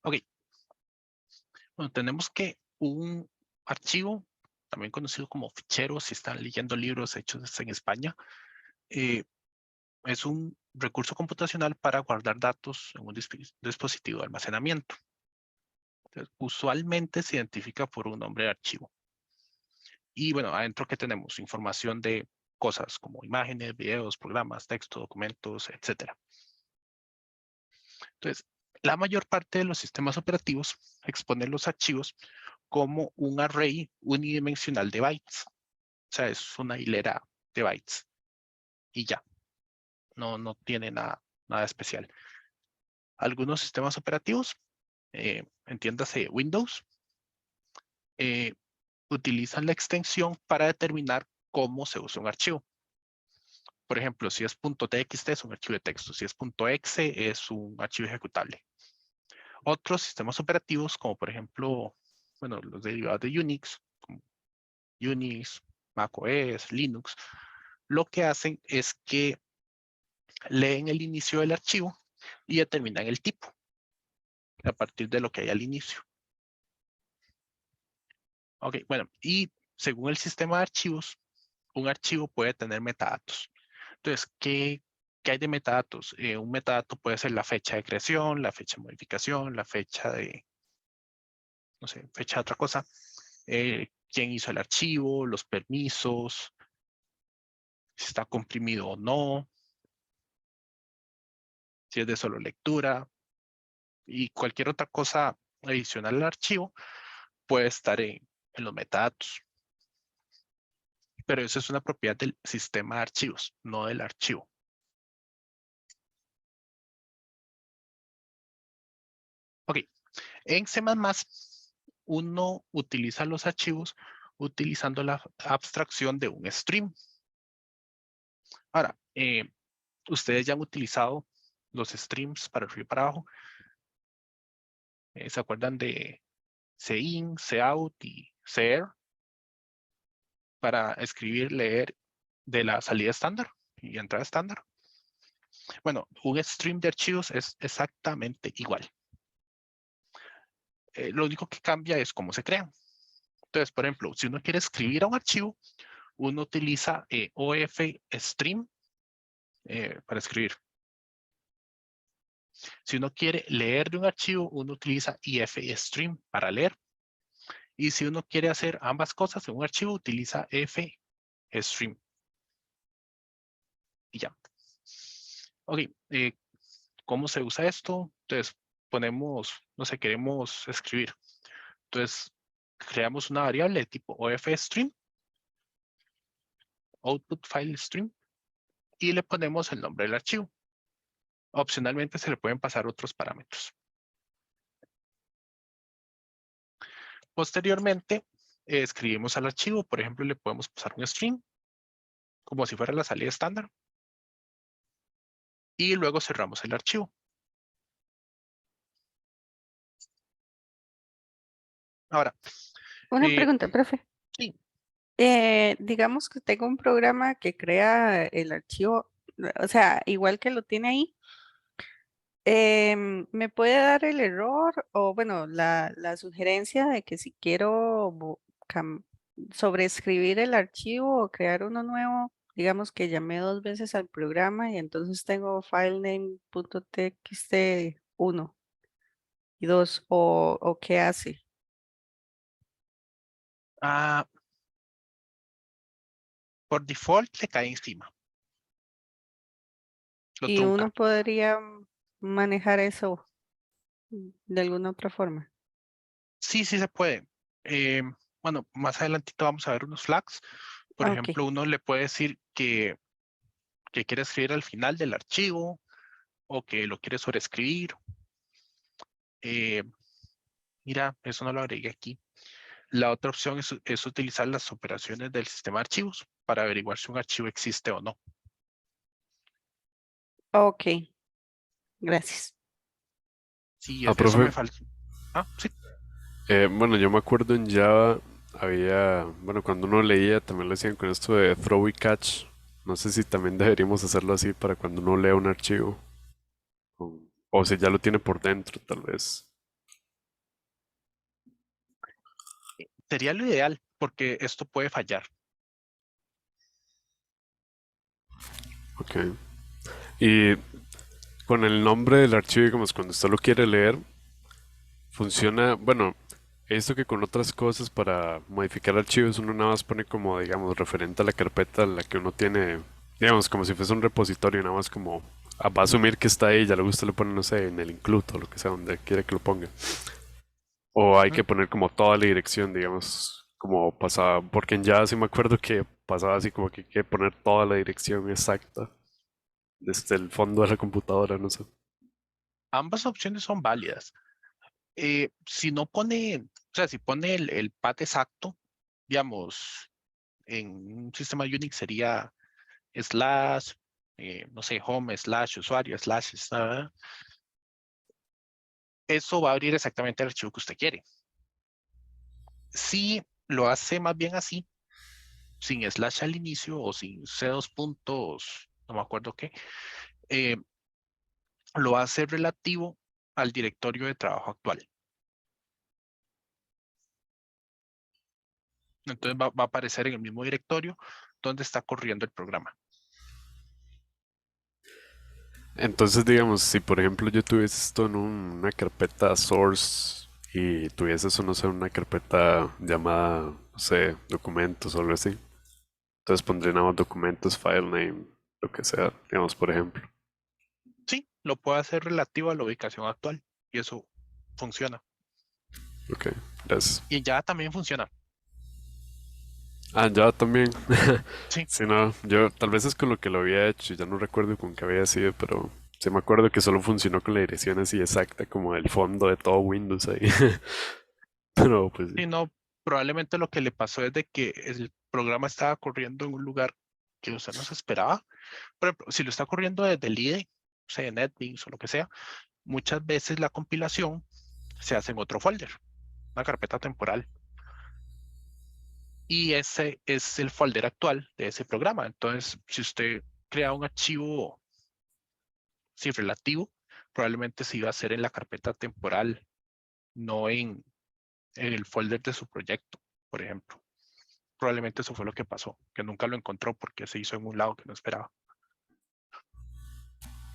Ok, bueno, tenemos que un archivo, también conocido como fichero, si están leyendo libros hechos en España, es un recurso computacional para guardar datos en un dispositivo de almacenamiento. Entonces, usualmente se identifica por un nombre de archivo. Y bueno, adentro que tenemos información de cosas como imágenes, videos, programas, texto, documentos, etcétera. Entonces, la mayor parte de los sistemas operativos exponen los archivos como un array unidimensional de bytes. O sea, es una hilera de bytes y ya, no tiene nada especial. Algunos sistemas operativos, entiéndase Windows, utilizan la extensión para determinar cómo se usa un archivo. Por ejemplo, si es .txt es un archivo de texto, si es .exe es un archivo ejecutable. Otros sistemas operativos, como por ejemplo, bueno, los derivados de Unix, como Unix, macOS, Linux, lo que hacen es que leen el inicio del archivo y determinan el tipo a partir de lo que hay al inicio. Ok, bueno, y según el sistema de archivos, un archivo puede tener metadatos. Entonces, ¿qué hay de metadatos? Un metadato puede ser la fecha de creación, la fecha de modificación, la fecha de, no sé, fecha de otra cosa. Quién hizo el archivo, los permisos, si está comprimido o no, si es de solo lectura y cualquier otra cosa adicional al archivo puede estar en los metadatos. Pero eso es una propiedad del sistema de archivos, no del archivo. Ok, en C++ uno utiliza los archivos utilizando la abstracción de un stream. Ahora, ustedes ya han utilizado los streams para arriba y para abajo. ¿Se acuerdan de cin, cout y cer? Para escribir, leer de la salida estándar y entrada estándar. Bueno, un stream de archivos es exactamente igual. Lo único que cambia es cómo se crean. Entonces, por ejemplo, si uno quiere escribir a un archivo, uno utiliza OFStream para escribir. Si uno quiere leer de un archivo, uno utiliza IFStream para leer. Y si uno quiere hacer ambas cosas en un archivo, utiliza FStream. Y ya. Ok, ¿cómo se usa esto? Entonces, ponemos, no sé, queremos escribir. Entonces, creamos una variable de tipo OFStream, output file stream, y le ponemos el nombre del archivo. Opcionalmente se le pueden pasar otros parámetros. Posteriormente, escribimos al archivo, por ejemplo, le podemos pasar un string, como si fuera la salida estándar, y luego cerramos el archivo. Ahora, Una pregunta, profe. sí, Digamos que tengo un programa que crea el archivo, o sea, igual que lo tiene ahí, ¿me puede dar el error o, bueno, la sugerencia de que si quiero sobreescribir el archivo o crear uno nuevo, digamos que llamé dos veces al programa y entonces tengo filename.txt 1 y 2, o qué hace? ah, por default le cae encima, lo Y uno trunca. podría manejar eso de alguna otra forma. Sí, sí se puede. Eh, bueno, más adelantito vamos a ver unos flags. Por Ok. ejemplo, uno le puede decir que quiere escribir al final del archivo o que lo quiere sobreescribir. Eh, mira, eso no lo agregué aquí. La otra opción es utilizar las operaciones del sistema de archivos para averiguar si un archivo existe o no. Ok, gracias. Sí, eso Profe, me falta. Ah, sí. bueno, yo me acuerdo en Java había, bueno, cuando uno leía también lo hacían con esto de throw y catch. No sé si también deberíamos hacerlo así para cuando uno lea un archivo. O si ya lo tiene por dentro, tal vez. Sería lo ideal porque esto puede fallar. Ok. Y con el nombre del archivo, digamos, cuando usted lo quiere leer, funciona, bueno, esto que con otras cosas para modificar archivos uno nada más pone como, digamos, referente a la carpeta a la que uno tiene, digamos, como si fuese un repositorio, nada más como va a asumir que está ahí, ya luego usted lo pone, no sé, en el include o lo que sea, donde quiera que lo ponga. O hay Mm, que poner como toda la dirección, digamos, como pasaba, porque en Java sí me acuerdo que pasaba así como que hay que poner toda la dirección exacta desde el fondo de la computadora, no sé. Ambas opciones son válidas. Si no pone, o sea, si pone el path exacto, digamos, en un sistema Unix sería slash, no sé, home, slash, usuario, slash, eso va a abrir exactamente el archivo que usted quiere. Si lo hace más bien así, sin slash al inicio o sin C2 puntos, no me acuerdo qué, eh, lo hace relativo al directorio de trabajo actual. Entonces va a aparecer en el mismo directorio donde está corriendo el programa. Entonces, digamos, si por ejemplo yo tuviese esto en una carpeta source y tuviese eso, no sé, en una carpeta llamada, no sé, documentos o algo así, entonces pondría nada más documentos, file name, lo que sea, digamos, por ejemplo. Sí, lo puede hacer relativo a la ubicación actual y eso funciona. Ok, gracias. Y ya también funciona. Ah, ya también. Sí, Si no, yo tal vez es con lo que lo había hecho, ya no recuerdo con qué había sido, pero sí me acuerdo que solo funcionó con la dirección así exacta como el fondo de todo Windows ahí. Pero pues sí. sí, no, probablemente lo que le pasó es de que el programa estaba corriendo en un lugar que usted no se esperaba. Por ejemplo, si lo está corriendo desde el IDE, o sea, NetBeans o lo que sea, muchas veces la compilación se hace en otro folder, una carpeta temporal. Y ese es el folder actual de ese programa. Entonces, si usted crea un archivo, sí, relativo, probablemente se iba a hacer en la carpeta temporal, no en el folder de su proyecto, por ejemplo. Probablemente eso fue lo que pasó, que nunca lo encontró porque se hizo en un lado que no esperaba.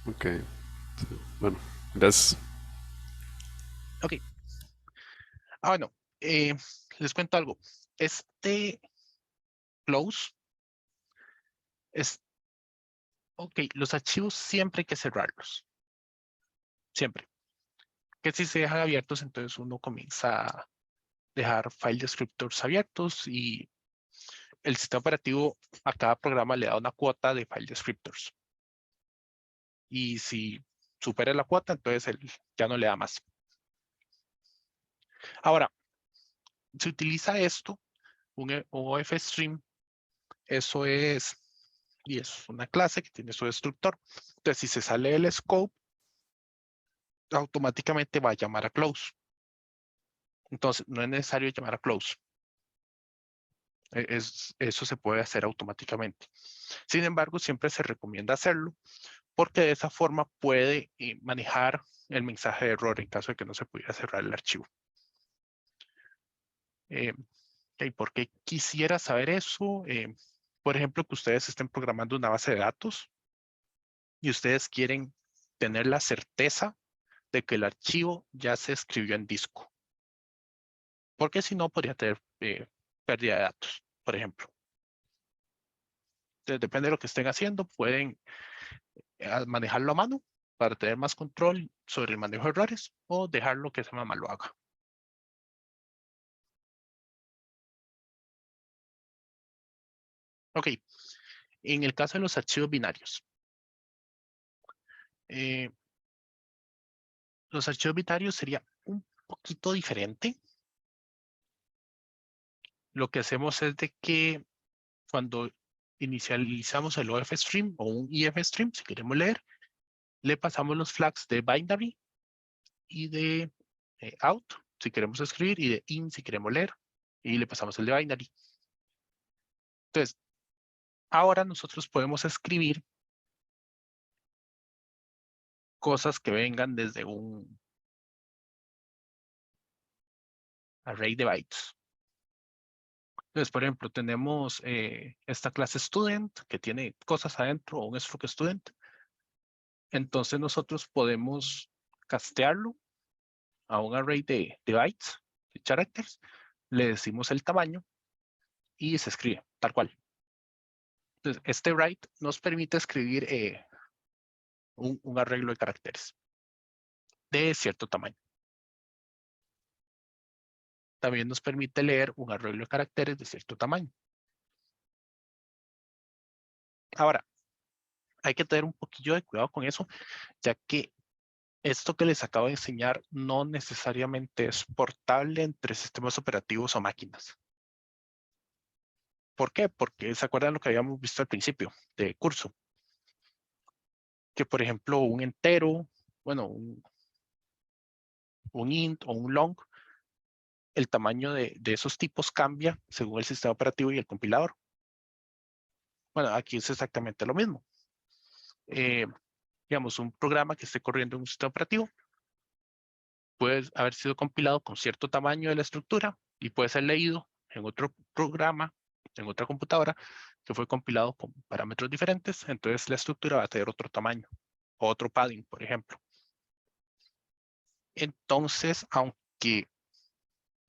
Ok, bueno, gracias. Ok. Bueno, eh, les cuento algo. Este close es, ok, los archivos siempre hay que cerrarlos, siempre. Que si se dejan abiertos, entonces uno comienza a dejar file descriptors abiertos y el sistema operativo a cada programa le da una cuota de file descriptors. Y si supera la cuota, entonces él ya no le da más. Ahora, se utiliza esto, un OFStream, eso es, y es una clase que tiene su destructor. Entonces, si se sale del scope, automáticamente va a llamar a close. Entonces, no es necesario llamar a close. Eso se puede hacer automáticamente. Sin embargo, siempre se recomienda hacerlo porque de esa forma puede manejar el mensaje de error en caso de que no se pudiera cerrar el archivo. ¿Por qué quisiera saber eso? Por ejemplo, que ustedes estén programando una base de datos y ustedes quieren tener la certeza de que el archivo ya se escribió en disco. Porque si no, podría tener pérdida de datos, por ejemplo. Entonces, depende de lo que estén haciendo, pueden manejarlo a mano para tener más control sobre el manejo de errores o dejarlo que esa mamá lo haga. Ok, en el caso de los archivos binarios. Eh, los archivos binarios sería un poquito diferente. Lo que hacemos es de que cuando inicializamos el OFStream o un EFStream, si queremos leer, le pasamos los flags de binary y de out, si queremos escribir, y de in, si queremos leer, y le pasamos el de binary. Entonces, ahora nosotros podemos escribir cosas que vengan desde un array de bytes. Entonces, por ejemplo, tenemos esta clase student que tiene cosas adentro o un struct student. Entonces nosotros podemos castearlo a un array de bytes, de characters, le decimos el tamaño y se escribe tal cual. Entonces, este write nos permite escribir un arreglo de caracteres de cierto tamaño. También nos permite leer un arreglo de caracteres de cierto tamaño. Ahora, hay que tener un poquillo de cuidado con eso, ya que esto que les acabo de enseñar no necesariamente es portable entre sistemas operativos o máquinas. ¿Por qué? Porque se acuerdan lo que habíamos visto al principio de curso. Que por ejemplo un entero, bueno, un int o un long, el tamaño de esos tipos cambia según el sistema operativo y el compilador. Bueno, aquí es exactamente lo mismo. Digamos, un programa que esté corriendo en un sistema operativo puede haber sido compilado con cierto tamaño de la estructura y puede ser leído en otro programa, en otra computadora, que fue compilado con parámetros diferentes. Entonces la estructura va a tener otro tamaño, o otro padding, por ejemplo. Entonces, aunque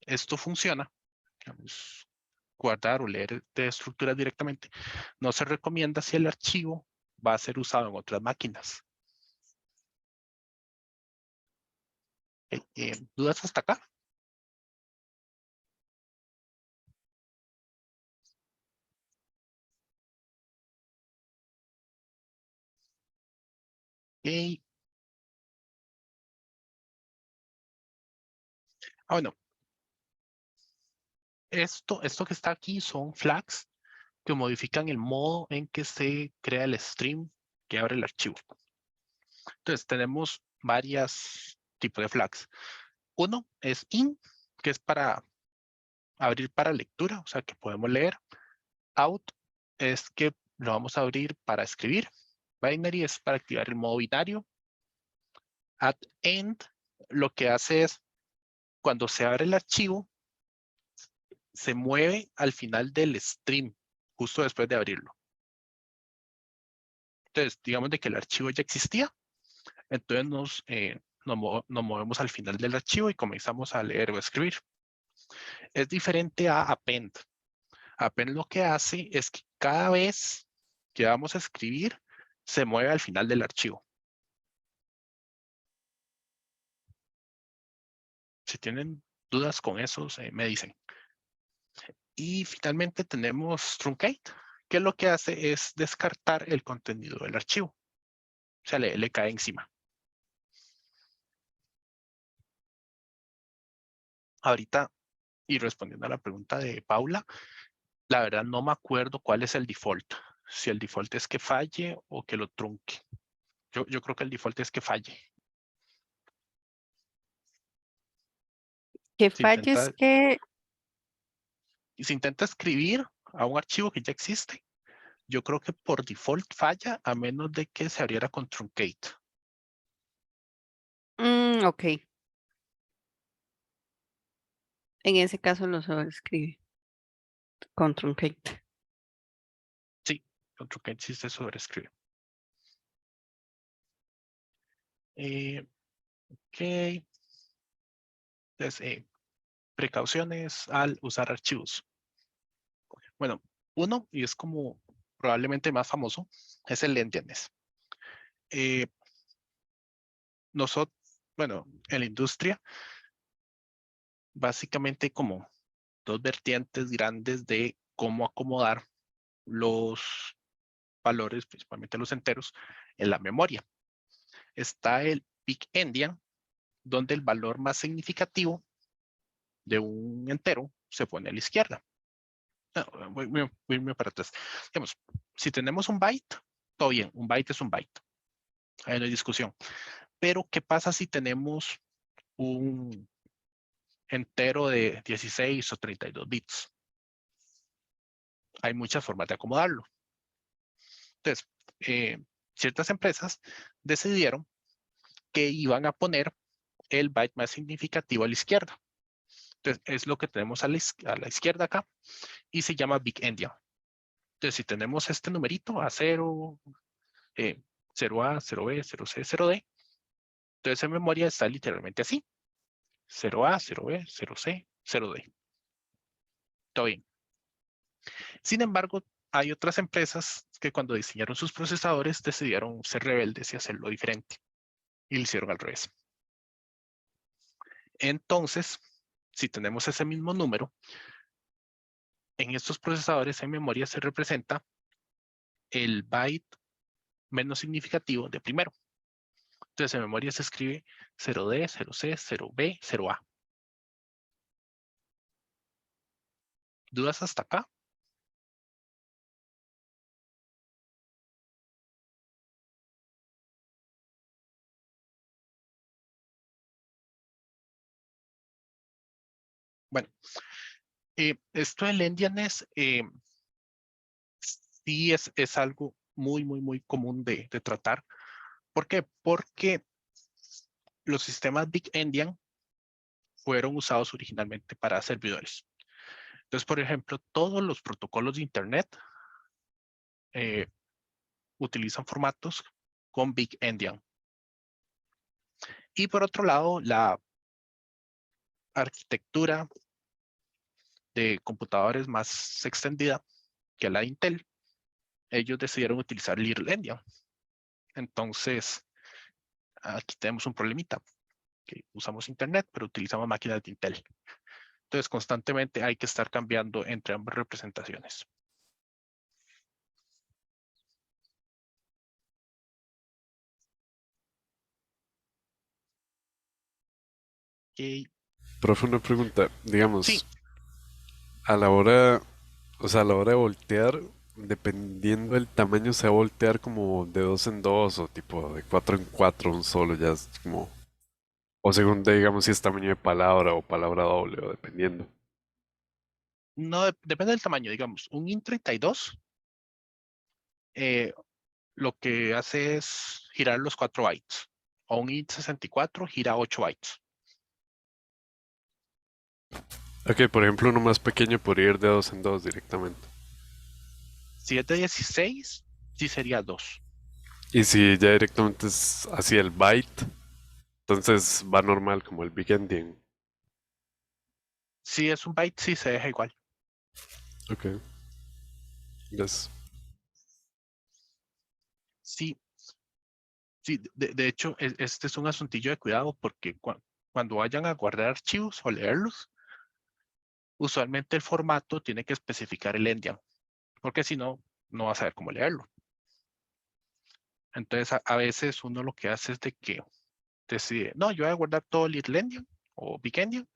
esto funciona, digamos, guardar o leer de estructuras directamente, no se recomienda si el archivo va a ser usado en otras máquinas. ¿Dudas hasta acá? Okay. Bueno, esto que está aquí son flags que modifican el modo en que se crea el stream que abre el archivo. Entonces tenemos varios tipos de flags. Uno es in, que es para abrir para lectura, o sea que podemos leer. Out es que lo vamos a abrir para escribir. Binary es para activar el modo binario. At end lo que hace es cuando se abre el archivo, se mueve al final del stream, justo después de abrirlo. Entonces, digamos de que el archivo ya existía, entonces nos movemos al final del archivo y comenzamos a leer o escribir. Es diferente a append. Append lo que hace es que cada vez que vamos a escribir, se mueve al final del archivo. Si tienen dudas con eso, me dicen. Y finalmente tenemos truncate, que lo que hace es descartar el contenido del archivo. O sea, le cae encima. Ahorita, y respondiendo a la pregunta de Paula, la verdad no me acuerdo cuál es el default. Si el default es que falle o que lo trunque. Yo creo que el default es que falle. Que Si falles intenta, que, si intenta escribir a un archivo que ya existe, yo creo que por default falla a menos de que se abriera con truncate. ok, en ese caso lo sobrescribe con truncate. Sí, con truncate sí se sobrescribe. Ok. Entonces, precauciones al usar archivos. Bueno, uno, y es como probablemente más famoso, es el endianness. Nosotros, bueno, en la industria, básicamente hay como dos vertientes grandes de cómo acomodar los valores, principalmente los enteros, en la memoria. Está el big endian, donde el valor más significativo de un entero se pone a la izquierda. No, voy a irme para atrás. Digamos, si tenemos un byte, todo bien, un byte es un byte. Ahí no hay discusión. Pero, ¿qué pasa si tenemos un entero de 16 o 32 bits? Hay muchas formas de acomodarlo. Entonces, ciertas empresas decidieron que iban a poner el byte más significativo a la izquierda. Entonces, es lo que tenemos a la izquierda acá y se llama Big Endian. Entonces, si tenemos este numerito A0, 0A, 0B, 0C, 0D, entonces en memoria está literalmente así. 0A, 0B, 0C, 0D. Todo bien. Sin embargo, hay otras empresas que cuando diseñaron sus procesadores decidieron ser rebeldes y hacerlo diferente. Y lo hicieron al revés. Entonces, si tenemos ese mismo número, en estos procesadores en memoria se representa el byte menos significativo de primero. Entonces en memoria se escribe 0D, 0C, 0B, 0A. ¿Dudas hasta acá? Bueno, esto del endianness sí es algo muy común de tratar. ¿Por qué? Porque los sistemas Big Endian fueron usados originalmente para servidores. Entonces, por ejemplo, todos los protocolos de Internet utilizan formatos con Big Endian. Y por otro lado, la arquitectura de computadores más extendida que la de Intel, ellos decidieron utilizar Little Endian. Entonces, aquí tenemos un problemita, que usamos Internet, pero utilizamos máquinas de Intel. Entonces, constantemente hay que estar cambiando entre ambas representaciones. Okay. Profe, una pregunta, digamos, Sí, a la hora, o sea, a la hora de voltear, dependiendo del tamaño, se va a voltear como de dos en dos o tipo de cuatro en cuatro, un solo, ya es como, o según digamos si es tamaño de palabra o palabra doble, o dependiendo. no depende del tamaño, digamos, un Int32 lo que hace es girar los 4 bytes. O un Int64 gira 8 bytes. Ok, por ejemplo, uno más pequeño podría ir de dos en dos directamente. Si es de 16, sí sería 2. Y si ya directamente es así el byte, entonces va normal como el big ending. Si es un byte, sí se deja igual. Ok, yes. Sí, sí, de hecho, este es un asuntillo de cuidado porque cuando vayan a guardar archivos o leerlos, usualmente el formato tiene que especificar el endian, porque si no, no va a saber cómo leerlo. Entonces, a veces uno lo que hace es de que decide, no, yo voy a guardar todo Little Endian o Big Endian.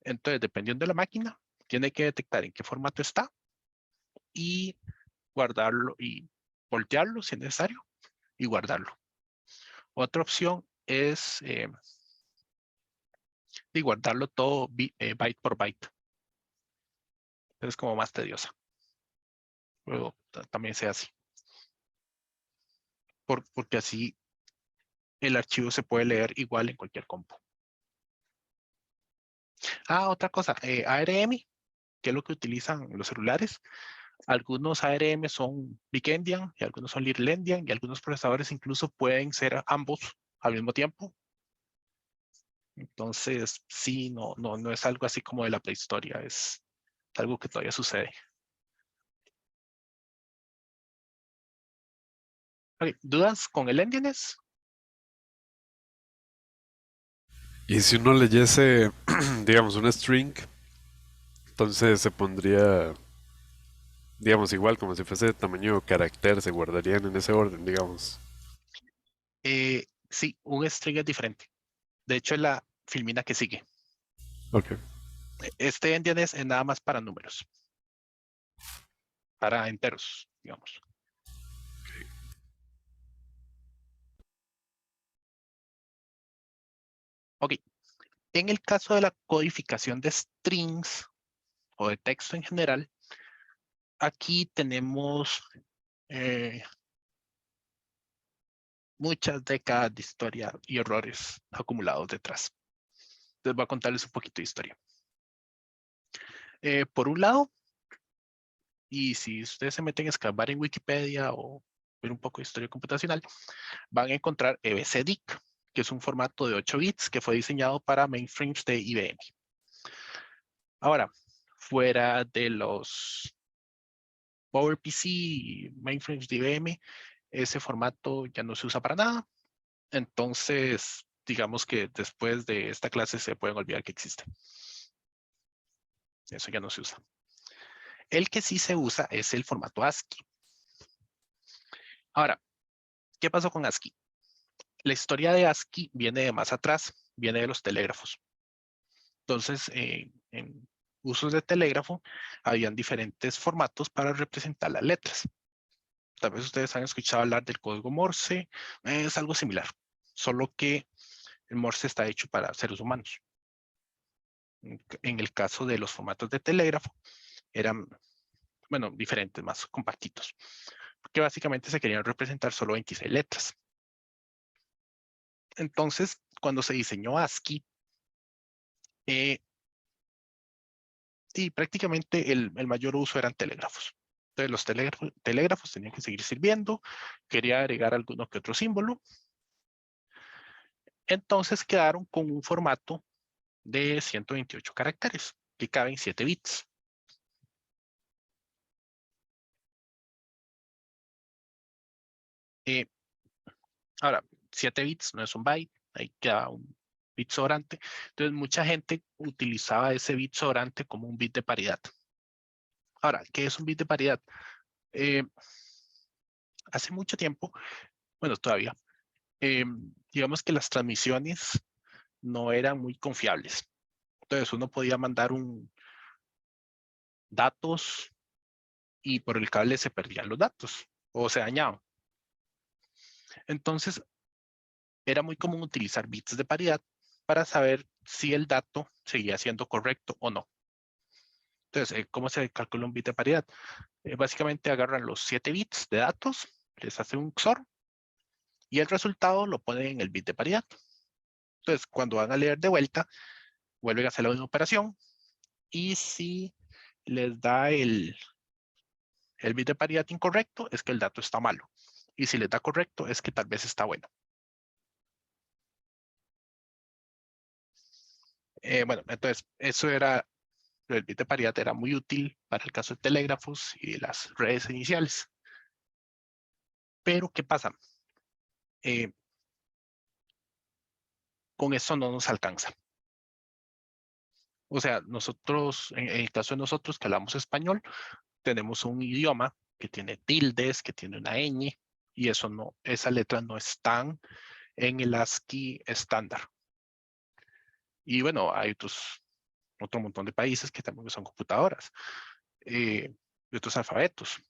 Entonces, dependiendo de la máquina, tiene que detectar en qué formato está y guardarlo y voltearlo si es necesario y guardarlo. Otra opción es y guardarlo todo byte por byte. Es como más tediosa. Luego también se hace. Porque así el archivo se puede leer igual en cualquier compu. Ah, otra cosa, ARM, que es lo que utilizan los celulares. Algunos ARM son Big Endian y algunos son Little Endian y algunos procesadores incluso pueden ser ambos al mismo tiempo. Entonces, sí, no es algo así como de la prehistoria, es algo que todavía sucede. Okay, ¿dudas con el Endianness? Y si uno leyese, digamos, una string, entonces se pondría, digamos, igual, como si fuese de tamaño carácter, se guardarían en ese orden, digamos. Sí, un string es diferente. De hecho, es la filmina que sigue. Ok. Este Endianness es nada más para números, para enteros, digamos. Ok, en el caso de la codificación de strings o de texto en general, aquí tenemos muchas décadas de historia y errores acumulados detrás. Entonces voy a contarles un poquito de historia. Por un lado, y si ustedes se meten a escarbar en Wikipedia o ver un poco de historia computacional, van a encontrar EBCDIC, que es un formato de 8 bits que fue diseñado para mainframes de IBM. Ahora, fuera de los PowerPC y mainframes de IBM, ese formato ya no se usa para nada. Entonces, digamos que después de esta clase se pueden olvidar que existe. Eso ya no se usa. El que sí se usa es el formato ASCII. Ahora, ¿qué pasó con ASCII? La historia de ASCII viene de más atrás, viene de los telégrafos. Entonces, en usos de telégrafo, habían diferentes formatos para representar las letras. Tal vez ustedes han escuchado hablar del código Morse, es algo similar, solo que el Morse está hecho para seres humanos. En el caso de los formatos de telégrafo, eran, bueno, diferentes, más compactitos, que básicamente se querían representar solo 26 letras. Entonces, cuando se diseñó ASCII, y prácticamente el mayor uso eran telégrafos. Entonces los telégrafos tenían que seguir sirviendo, quería agregar alguno que otro símbolo. Entonces quedaron con un formato de 128 caracteres, que caben 7 bits. Ahora, 7 bits no es un byte, ahí queda un bit sobrante. Entonces mucha gente utilizaba ese bit sobrante como un bit de paridad. Ahora, ¿qué es un bit de paridad? Hace mucho tiempo, bueno, todavía, digamos que las transmisiones no eran muy confiables. Entonces uno podía mandar datos y por el cable se perdían los datos o se dañaban. Entonces era muy común utilizar bits de paridad para saber si el dato seguía siendo correcto o no. Entonces, ¿cómo se calcula un bit de paridad? Básicamente agarran los 7 bits de datos, les hacen un XOR y el resultado lo ponen en el bit de paridad. Entonces, cuando van a leer de vuelta, vuelven a hacer la misma operación y si les da el bit de paridad incorrecto, es que el dato está malo. Y si les da correcto, es que tal vez está bueno. Bueno, entonces, eso era, el bit de paridad era muy útil para el caso de telégrafos y las redes iniciales. Pero, ¿qué pasa? Con eso no nos alcanza. O sea, nosotros, en el caso de nosotros que hablamos español, tenemos un idioma que tiene tildes, que tiene una ñ, y eso no, esas letras no están en el ASCII estándar. Y bueno, hay otro montón de países que también usan computadoras, de otros alfabetos.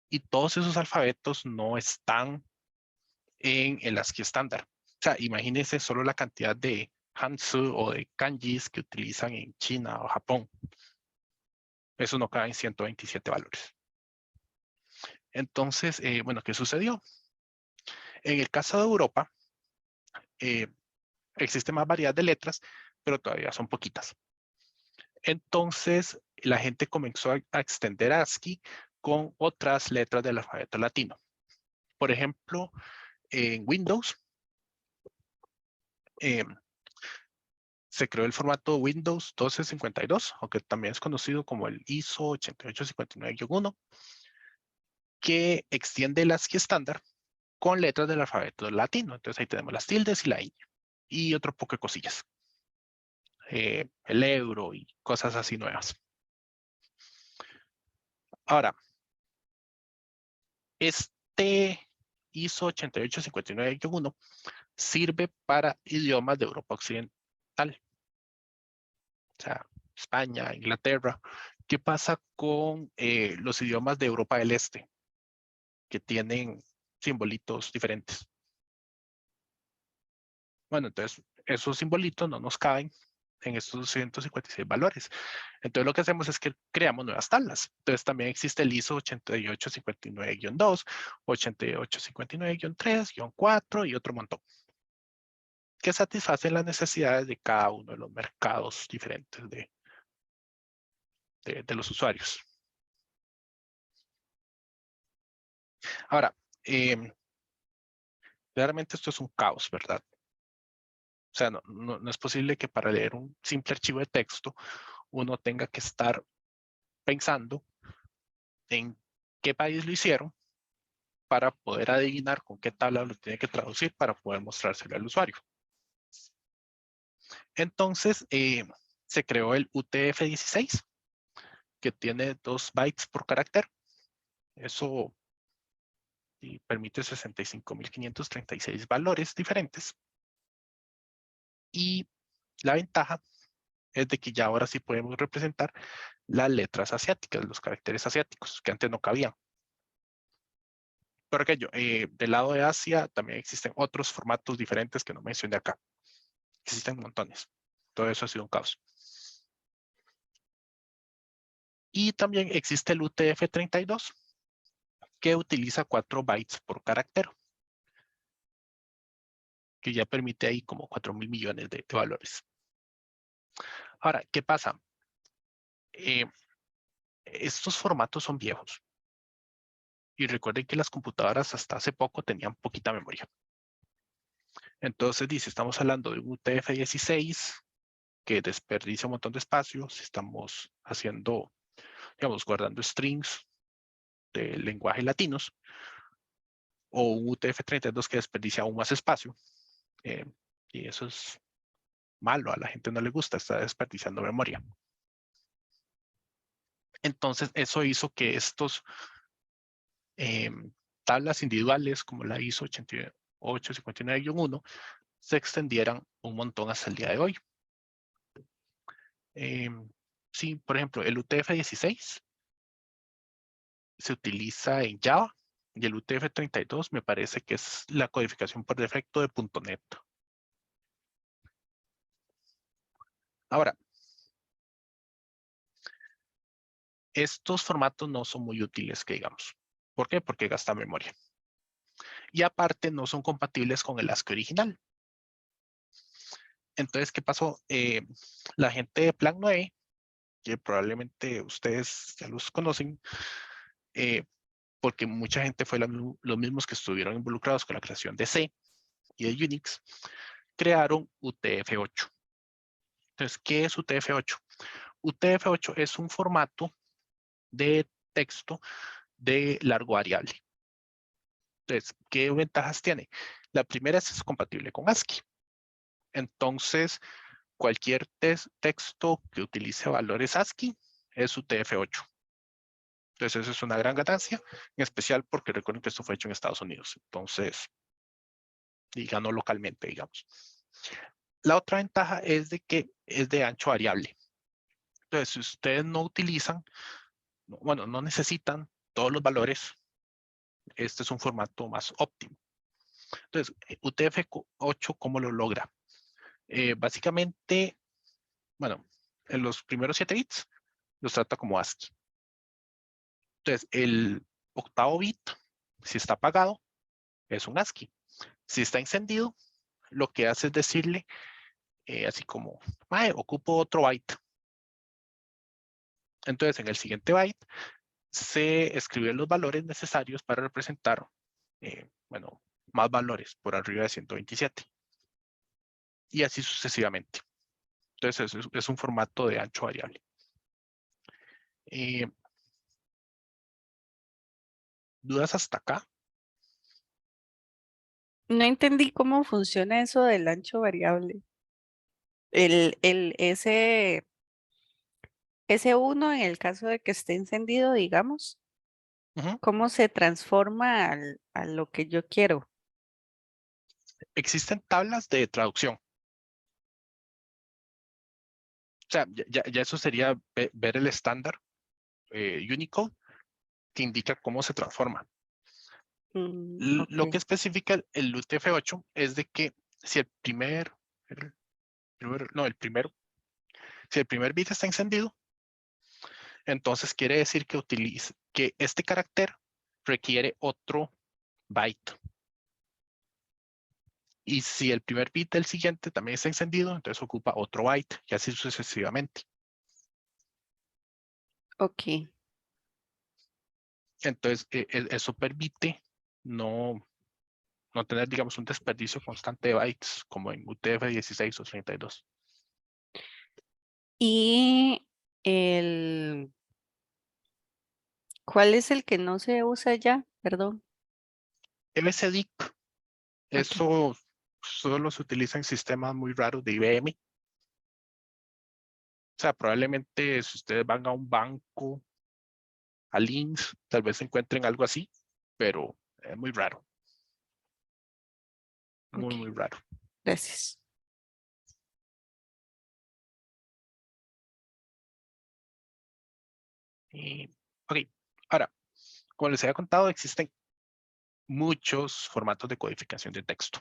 Y todos esos alfabetos no están en el ASCII estándar. O sea, imagínense solo la cantidad de Hanzu o de kanjis que utilizan en China o Japón. Eso no cabe en 127 valores. Entonces, bueno, ¿qué sucedió? En el caso de Europa, existe más variedad de letras, pero todavía son poquitas. Entonces, la gente comenzó a extender ASCII con otras letras del alfabeto latino. Por ejemplo, en Windows, se creó el formato Windows 1252, aunque también es conocido como el ISO 8859-1, que extiende el ASCII estándar con letras del alfabeto latino. Entonces ahí tenemos las tildes y la ñ y otro poco de cosillas. El euro y cosas así nuevas. Ahora, este ISO 8859-1 sirve para idiomas de Europa Occidental. O sea, España, Inglaterra. ¿Qué pasa con los idiomas de Europa del Este? Que tienen simbolitos diferentes. Bueno, entonces esos simbolitos no nos caben en estos 256 valores. Entonces lo que hacemos es que creamos nuevas tablas. Entonces también existe el ISO 8859-2, 8859-3, 4 y otro montón, que satisfacen las necesidades de cada uno de los mercados diferentes de de los usuarios. Ahora, claramente esto es un caos, ¿verdad? O sea, no es posible que para leer un simple archivo de texto uno tenga que estar pensando en qué país lo hicieron para poder adivinar con qué tabla lo tiene que traducir para poder mostrárselo al usuario. Entonces, se creó el UTF-16, que tiene 2 bytes por carácter. Eso permite 65.536 valores diferentes. Y la ventaja es de que ya ahora sí podemos representar las letras asiáticas, los caracteres asiáticos, que antes no cabían. Por aquello, del lado de Asia también existen otros formatos diferentes que no mencioné acá. Existen montones. Todo eso ha sido un caos. Y también existe el UTF-32, que utiliza 4 bytes por carácter, que ya permite ahí como 4.000 millones de valores. Ahora, ¿qué pasa? Estos formatos son viejos. Y recuerden que las computadoras hasta hace poco tenían poquita memoria. Entonces, dice, estamos hablando de un UTF-16 que desperdicia un montón de espacio. Si estamos haciendo, digamos, guardando strings de lenguaje latinos, o un UTF-32 que desperdicia aún más espacio. Y eso es malo, a la gente no le gusta, está desperdiciando memoria. Entonces, eso hizo que estos tablas individuales, como la ISO 8859-1, se extendieran un montón hasta el día de hoy. Sí, por ejemplo, el UTF-16 se utiliza en Java y el UTF-32 me parece que es la codificación por defecto de .NET. Ahora, estos formatos no son muy útiles, que digamos. ¿Por qué? Porque gastan memoria. Y aparte no son compatibles con el ASCII original. Entonces, ¿qué pasó? La gente de Plan 9, que probablemente ustedes ya los conocen, porque mucha gente fue los mismos que estuvieron involucrados con la creación de C y de Unix, crearon UTF-8. Entonces, ¿qué es UTF-8? UTF-8 es un formato de texto de largo variable. Entonces, ¿qué ventajas tiene? La primera es compatible con ASCII. Entonces, cualquier texto que utilice valores ASCII es UTF-8. Entonces, eso es una gran ganancia, en especial porque recuerden que esto fue hecho en Estados Unidos. Entonces, y ganó localmente, digamos. La otra ventaja es de que es de ancho variable. Entonces, si ustedes no utilizan, bueno, no necesitan todos los valores, este es un formato más óptimo. Entonces, UTF-8, ¿cómo lo logra? Básicamente, bueno, en los primeros 7 bits los trata como ASCII. Entonces, el octavo bit, si está apagado, es un ASCII. Si está encendido, lo que hace es decirle, así como, ocupo otro byte. Entonces, en el siguiente byte, se escriben los valores necesarios para representar, bueno, más valores por arriba de 127. Y así sucesivamente. Entonces, es un formato de ancho variable. ¿Dudas hasta acá? No entendí cómo funciona eso del ancho variable. Ese uno, en el caso de que esté encendido, digamos, Ujú. ¿cómo se transforma a lo que yo quiero? Existen tablas de traducción. O sea, ya eso sería ver el estándar Unicode que indica cómo se transforma. Lo que Ok. especifica el UTF-8 es de que si el primero, si el primer bit está encendido, entonces quiere decir que este carácter requiere otro byte. Y si el primer bit del siguiente también está encendido, entonces ocupa otro byte y así sucesivamente. Ok. Entonces, eso permite no tener, digamos, un desperdicio constante de bytes, como en UTF-16 o 32. Y el, ¿cuál es el que no se usa ya? Perdón. MSDIC, Ok. eso solo se utiliza en sistemas muy raros de IBM. O sea, probablemente si ustedes van a un banco, a Links, tal vez encuentren algo así, pero es muy raro, Ok. muy raro. Gracias. Ok, ahora, como les había contado, existen muchos formatos de codificación de texto,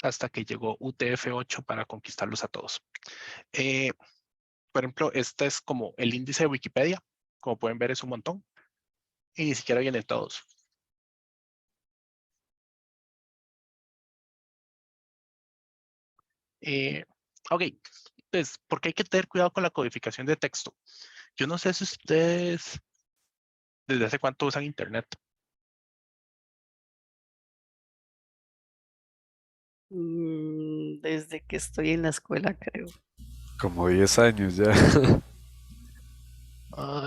hasta que llegó UTF-8 para conquistarlos a todos. Por ejemplo, este es como el índice de Wikipedia, como pueden ver es un montón, y ni siquiera vienen todos. Ok, entonces, ¿por qué hay que tener cuidado con la codificación de texto? Yo no sé si ustedes desde hace cuánto usan Internet. Desde que estoy en la escuela, creo. Como 10 años ya.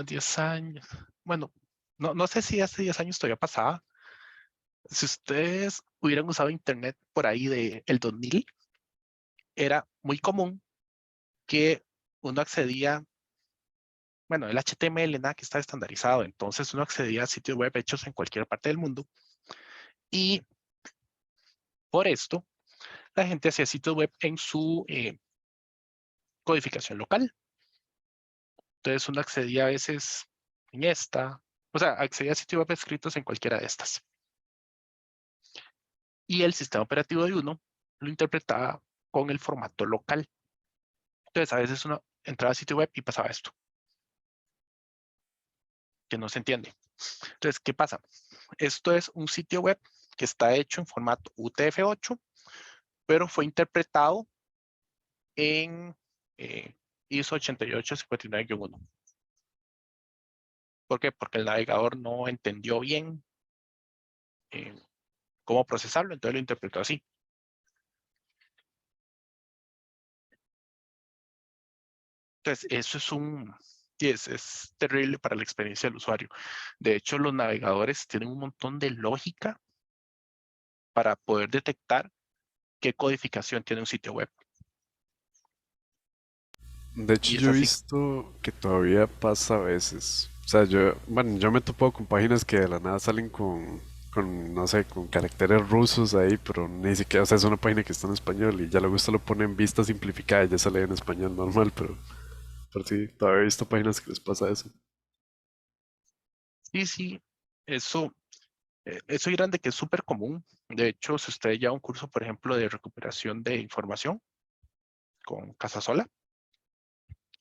10 años. Bueno, no sé si hace 10 años todavía pasaba. Si ustedes hubieran usado Internet por ahí de el 2000, era muy común que uno accedía, bueno, el HTML nada que está estandarizado, entonces uno accedía a sitios web hechos en cualquier parte del mundo y por esto la gente hacía sitios web en su codificación local. Entonces uno accedía a veces en esta, o sea, accedía a sitios web escritos en cualquiera de estas. Y el sistema operativo de uno lo interpretaba con el formato local. Entonces a veces uno entraba a sitio web y pasaba esto, que no se entiende. Entonces, ¿qué pasa? Esto es un sitio web que está hecho en formato UTF-8, pero fue interpretado en ISO 8859-1. ¿Por qué? Porque el navegador no entendió bien eh, cómo procesarlo, entonces lo interpretó así. Entonces, eso es terrible para la experiencia del usuario. De hecho, los navegadores tienen un montón de lógica para poder detectar qué codificación tiene un sitio web. De hecho, Y es yo he así. visto que todavía pasa a veces. O sea, bueno, yo me he topado con páginas que de la nada salen no sé, con caracteres rusos ahí, pero ni siquiera, o sea, es una página que está en español y ya luego usted lo pone en vista simplificada y ya sale en español normal, pero sí, todavía he visto páginas que les pasa eso. Sí, eso grande que es súper común. De hecho, si usted lleva un curso, por ejemplo, de recuperación de información con Casasola,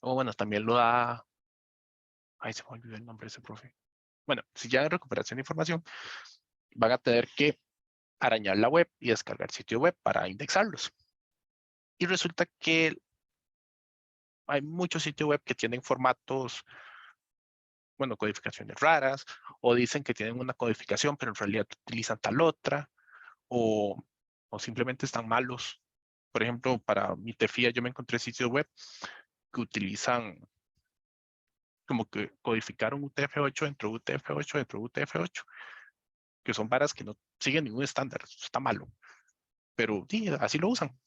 o bueno, también lo da, ay, se me olvidó el nombre de ese profe. Bueno, si ya en recuperación de información, van a tener que arañar la web y descargar sitio web para indexarlos. Y resulta que hay muchos sitios web que tienen formatos, bueno, codificaciones raras, o dicen que tienen una codificación, pero en realidad utilizan tal otra, o, o simplemente están malos. Por ejemplo, para mi TEFIA yo me encontré sitios web que utilizan como que codificaron UTF-8 dentro de UTF-8 dentro de UTF-8, que son varas que no siguen ningún estándar, eso está malo, pero sí, así lo usan.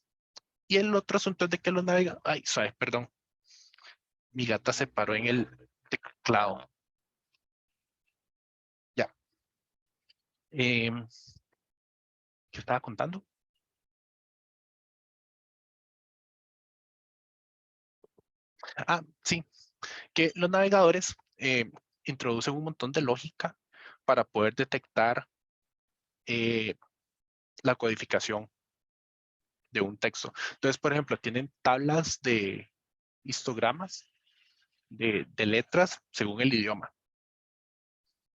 Y el otro asunto es de que los navegadores, ay, ¿sabes? Perdón, mi gata se paró en el teclado. Ya. ¿Qué estaba contando? Ah, sí, que los navegadores introducen un montón de lógica para poder detectar eh, la codificación de un texto. Entonces, por ejemplo, tienen tablas de histogramas de letras según el idioma.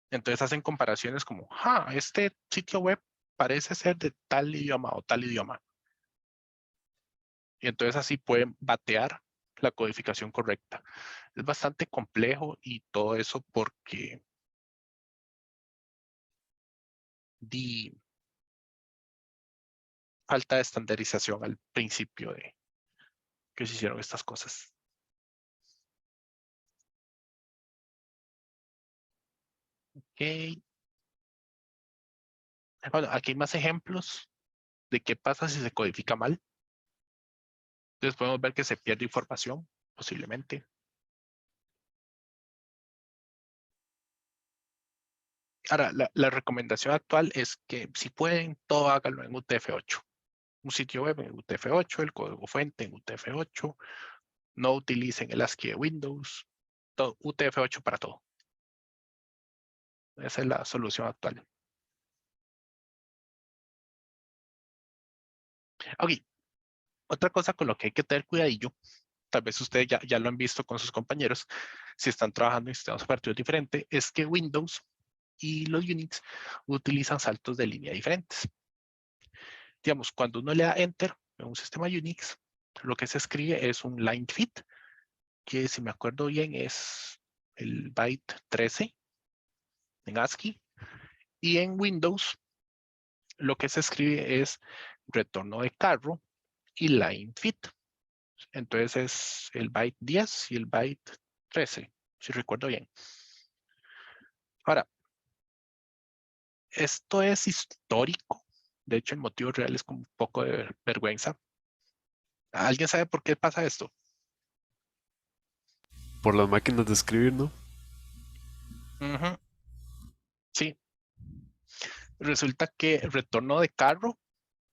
Entonces hacen comparaciones como, este sitio web parece ser de tal idioma o tal idioma. Y entonces así pueden batear la codificación correcta. Es bastante complejo y todo eso porque falta de estandarización al principio de que se hicieron estas cosas. Ok. Bueno, aquí hay más ejemplos de qué pasa si se codifica mal. Entonces podemos ver que se pierde información, posiblemente. Ahora, la recomendación actual es que si pueden, todo háganlo en UTF-8. Un sitio web en UTF-8, el código fuente en UTF-8. No utilicen el ASCII de Windows. Todo, UTF-8 para todo. Esa es la solución actual. Ok. Otra cosa con lo que hay que tener cuidadillo, tal vez ustedes ya lo han visto con sus compañeros, si están trabajando en sistemas operativos diferentes, es que Windows y los Unix utilizan saltos de línea diferentes. Digamos, cuando uno le da Enter en un sistema Unix, lo que se escribe es un line fit, que si me acuerdo bien es el byte 13 en ASCII, y en Windows lo que se escribe es retorno de carro y line fit. Entonces es el byte 10 y el byte 13, si recuerdo bien. Ahora, esto es histórico. De hecho, el motivo real es como un poco de vergüenza. ¿Alguien sabe por qué pasa esto? Por las máquinas de escribir, ¿no? Ujú. Sí. Resulta que el retorno de carro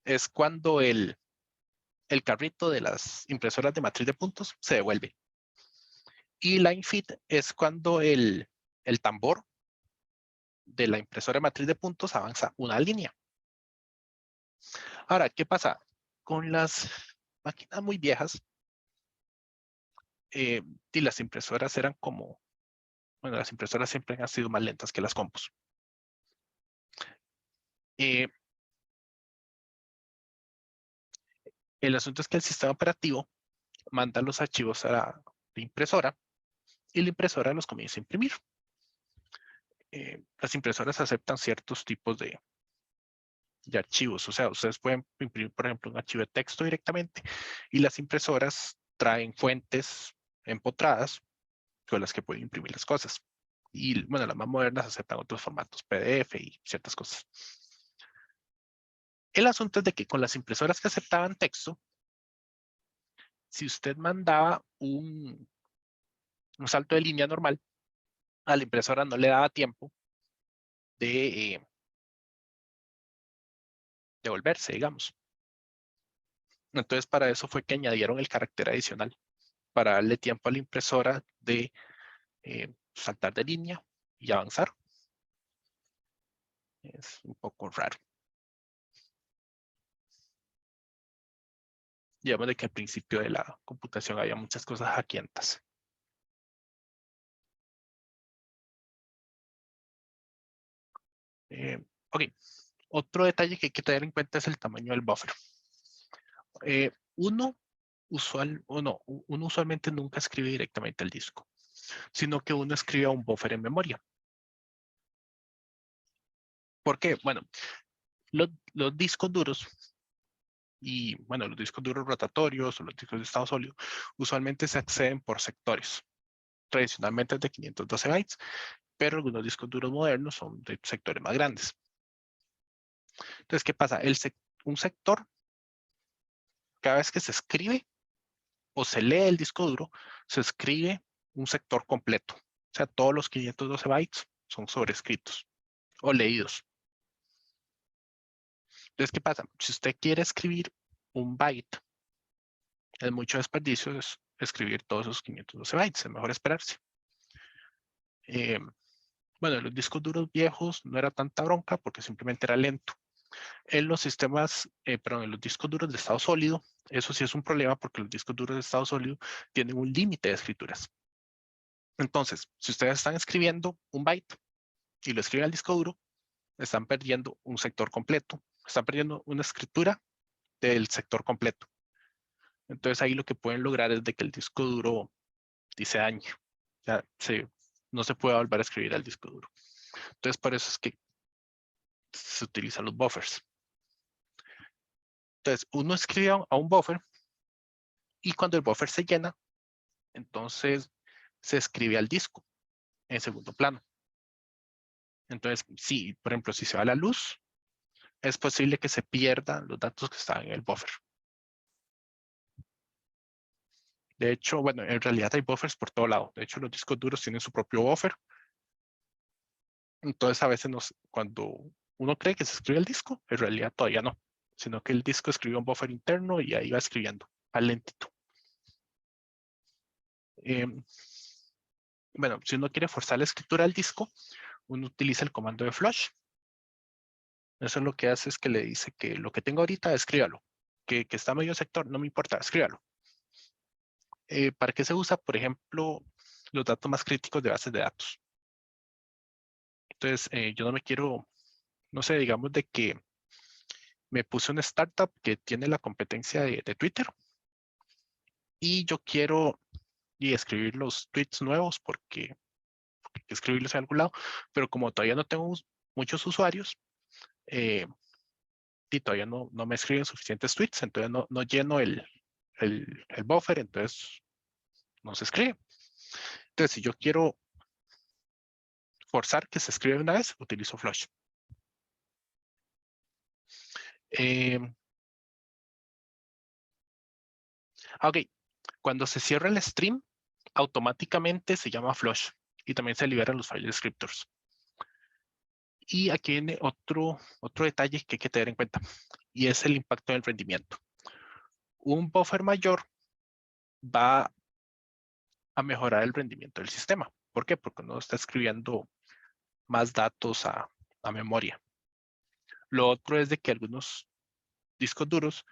es cuando el carrito de las impresoras de matriz de puntos se devuelve. Y line fit es cuando el tambor de la impresora de matriz de puntos avanza una línea. Ahora, ¿qué pasa? Con las máquinas muy viejas, y las impresoras eran como, bueno, las impresoras siempre han sido más lentas que las compus. El asunto es que el sistema operativo manda los archivos a la impresora y la impresora los comienza a imprimir. Las impresoras aceptan ciertos tipos de archivos. O sea, ustedes pueden imprimir, por ejemplo, un archivo de texto directamente y las impresoras traen fuentes empotradas con las que pueden imprimir las cosas. Y bueno, las más modernas aceptan otros formatos, PDF y ciertas cosas. El asunto es de que con las impresoras que aceptaban texto, si usted mandaba un salto de línea normal, a la impresora no le daba tiempo de devolverse, digamos. Entonces, para eso fue que añadieron el carácter adicional, para darle tiempo a la impresora de saltar de línea y avanzar. Es un poco raro. Digamos de que al principio de la computación había muchas cosas hackeantas. Ok, otro detalle que hay que tener en cuenta es el tamaño del buffer. Uno usualmente nunca escribe directamente al disco, sino que uno escribe a un buffer en memoria. ¿Por qué? Bueno, los discos duros y, bueno, los discos duros rotatorios o los discos de estado sólido usualmente se acceden por sectores. Tradicionalmente es de 512 bytes, pero algunos discos duros modernos son de sectores más grandes. Entonces, ¿qué pasa? Un sector, cada vez que se escribe o se lee el disco duro, se escribe un sector completo. O sea, todos los 512 bytes son sobrescritos o leídos. Entonces, ¿qué pasa? Si usted quiere escribir un byte, es mucho desperdicio escribir todos esos 512 bytes. Es mejor esperarse. Bueno, en los discos duros viejos no era tanta bronca porque simplemente era lento. En los sistemas, perdón, en los discos duros de estado sólido, eso sí es un problema porque los discos duros de estado sólido tienen un límite de escrituras. Entonces, si ustedes están escribiendo un byte y lo escriben al disco duro, están perdiendo un sector completo. Están perdiendo una escritura del sector completo. Entonces ahí lo que pueden lograr es de que el disco duro se dañe. Ya no se puede volver a escribir al disco duro. Entonces por eso es que se utilizan los buffers. Entonces uno escribe a un buffer y cuando el buffer se llena, entonces se escribe al disco en segundo plano. Entonces, si, por ejemplo, si se va la luz, es posible que se pierdan los datos que están en el buffer. De hecho, bueno, en realidad hay buffers por todo lado. De hecho, los discos duros tienen su propio buffer. Entonces, a veces cuando uno cree que se escribe el disco, en realidad todavía no. Sino que el disco escribió un buffer interno y ahí va escribiendo al lentito. Bueno, si uno quiere forzar la escritura al disco, uno utiliza el comando de flush. Eso lo que hace es que le dice que lo que tengo ahorita, escríbalo. Que está medio sector, no me importa, escríbalo. ¿Para qué se usa? Por ejemplo, los datos más críticos de bases de datos. Entonces, yo no me quiero, no sé, digamos de que me puse una startup que tiene la competencia de Twitter y yo quiero escribir los tweets nuevos porque hay que escribirlos en algún lado, pero como todavía no tengo muchos usuarios, y todavía no me escriben suficientes tweets, entonces no lleno el buffer, entonces no se escribe. Entonces, si yo quiero forzar que se escriba una vez, utilizo flush. Ok, cuando se cierra el stream, automáticamente se llama flush y también se liberan los file descriptors. Y aquí viene otro detalle que hay que tener en cuenta y es el impacto en el rendimiento. Un buffer mayor va a mejorar el rendimiento del sistema. ¿Por qué? Porque uno está escribiendo más datos a memoria. Lo otro es de que algunos discos duros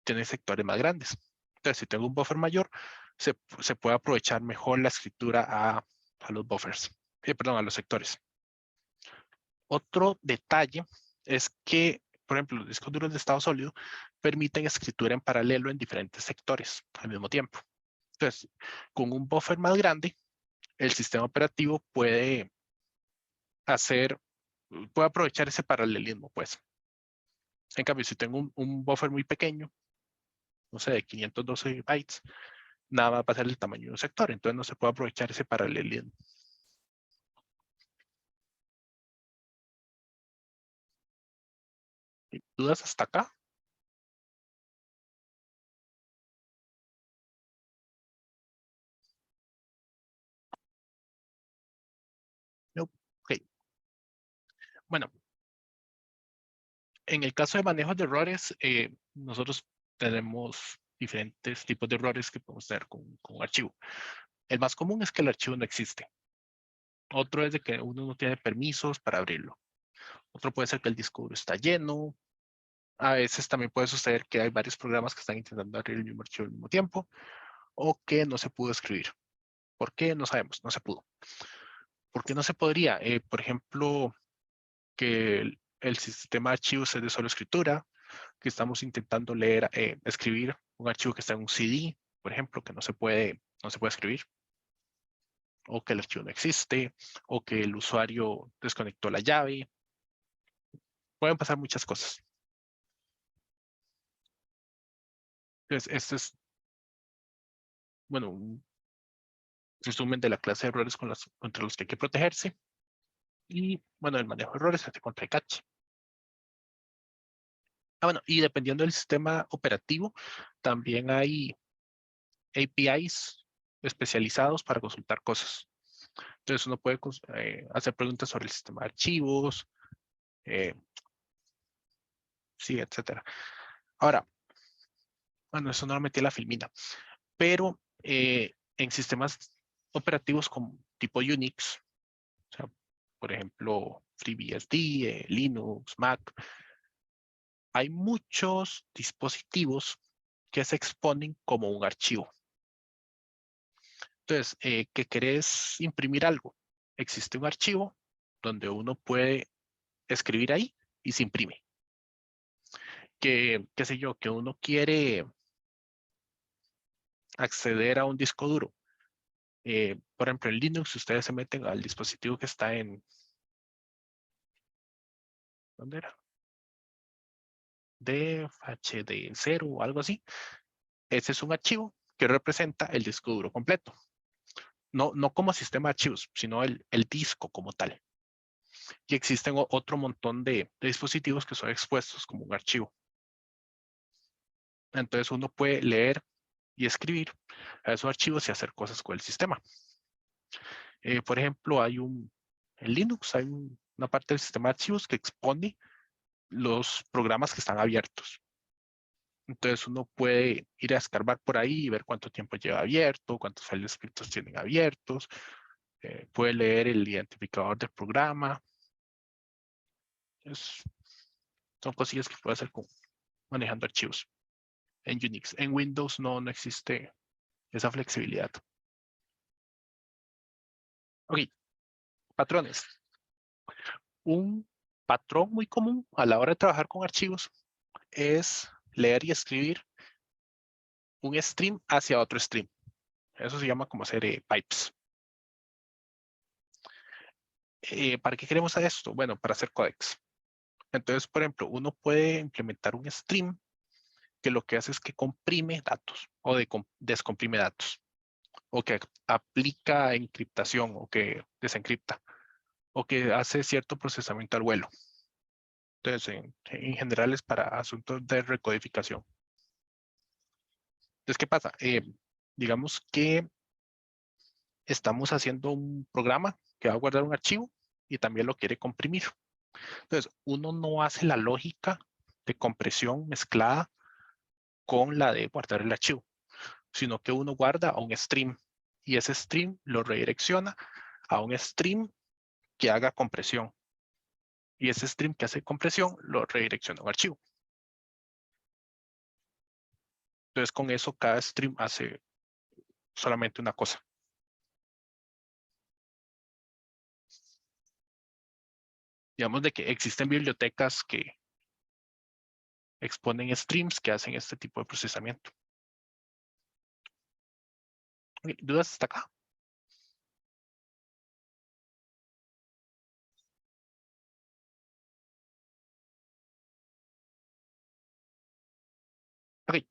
tienen sectores más grandes. Entonces, si tengo un buffer mayor, se puede aprovechar mejor la escritura a los buffers, perdón, a los sectores. Otro detalle es que, por ejemplo, los discos duros de estado sólido permiten escritura en paralelo en diferentes sectores al mismo tiempo. Entonces, con un buffer más grande, el sistema operativo puede aprovechar ese paralelismo, pues. En cambio, si tengo un buffer muy pequeño, no sé, de 512 bytes, nada más va a ser el tamaño de un sector, entonces no se puede aprovechar ese paralelismo. ¿Dudas hasta acá? No. Ok. Bueno, en el caso de manejos de errores, nosotros tenemos diferentes tipos de errores que podemos tener con un archivo. El más común es que el archivo no existe. Otro es de que uno no tiene permisos para abrirlo. Otro puede ser que el disco duro está lleno. A veces también puede suceder que hay varios programas que están intentando abrir el mismo archivo al mismo tiempo o que no se pudo escribir. ¿Por qué? No sabemos, no se pudo. ¿Por qué no se podría? Por ejemplo, que el sistema de archivos es de solo escritura, que estamos intentando escribir un archivo que está en un CD, por ejemplo, que no se puede escribir, o que el archivo no existe, o que el usuario desconectó la llave. Pueden pasar muchas cosas. Entonces, este es, bueno, un resumen de la clase de errores contra los que hay que protegerse. Y, bueno, el manejo de errores se hace contra el cache. Bueno, y dependiendo del sistema operativo, también hay APIs especializados para consultar cosas. Entonces uno puede hacer preguntas sobre el sistema de archivos, sí, etcétera. Ahora, bueno, eso no lo metí en la filmina, pero en sistemas operativos como tipo Unix, o sea, por ejemplo, FreeBSD, Linux, Mac, hay muchos dispositivos que se exponen como un archivo. Entonces, que querés imprimir algo, existe un archivo donde uno puede escribir ahí y se imprime. Que, qué sé yo, que uno quiere acceder a un disco duro. Por ejemplo, en Linux, ustedes se meten al dispositivo que está en... ¿Dónde era? DHD0 o algo así. Ese es un archivo que representa el disco duro completo. No como sistema de archivos, sino el disco como tal. Y existen otro montón de dispositivos que son expuestos como un archivo. Entonces uno puede leer y escribir a esos archivos y hacer cosas con el sistema. Por ejemplo, en Linux hay una parte del sistema de archivos que expone los programas que están abiertos. Entonces uno puede ir a escarbar por ahí y ver cuánto tiempo lleva abierto, cuántos files escritos tienen abiertos. Puede leer el identificador del programa. Son cosillas que puede hacer manejando archivos en Unix. En Windows no existe esa flexibilidad. Ok, patrones. Un patrón muy común a la hora de trabajar con archivos es leer y escribir un stream hacia otro stream. Eso se llama como hacer pipes. ¿Para qué queremos esto? Bueno, para hacer codecs. Entonces, por ejemplo, uno puede implementar un stream que lo que hace es que comprime datos o descomprime datos, o que aplica encriptación o que desencripta, o que hace cierto procesamiento al vuelo. Entonces, en general es para asuntos de recodificación. Entonces, ¿qué pasa? Digamos que estamos haciendo un programa que va a guardar un archivo y también lo quiere comprimir. Entonces, uno no hace la lógica de compresión mezclada con la de guardar el archivo, sino que uno guarda a un stream y ese stream lo redirecciona a un stream que haga compresión. Y ese stream que hace compresión lo redirecciona a un archivo. Entonces, con eso cada stream hace solamente una cosa. Digamos de que existen bibliotecas que exponen streams que hacen este tipo de procesamiento. ¿Dudas hasta acá? Ok.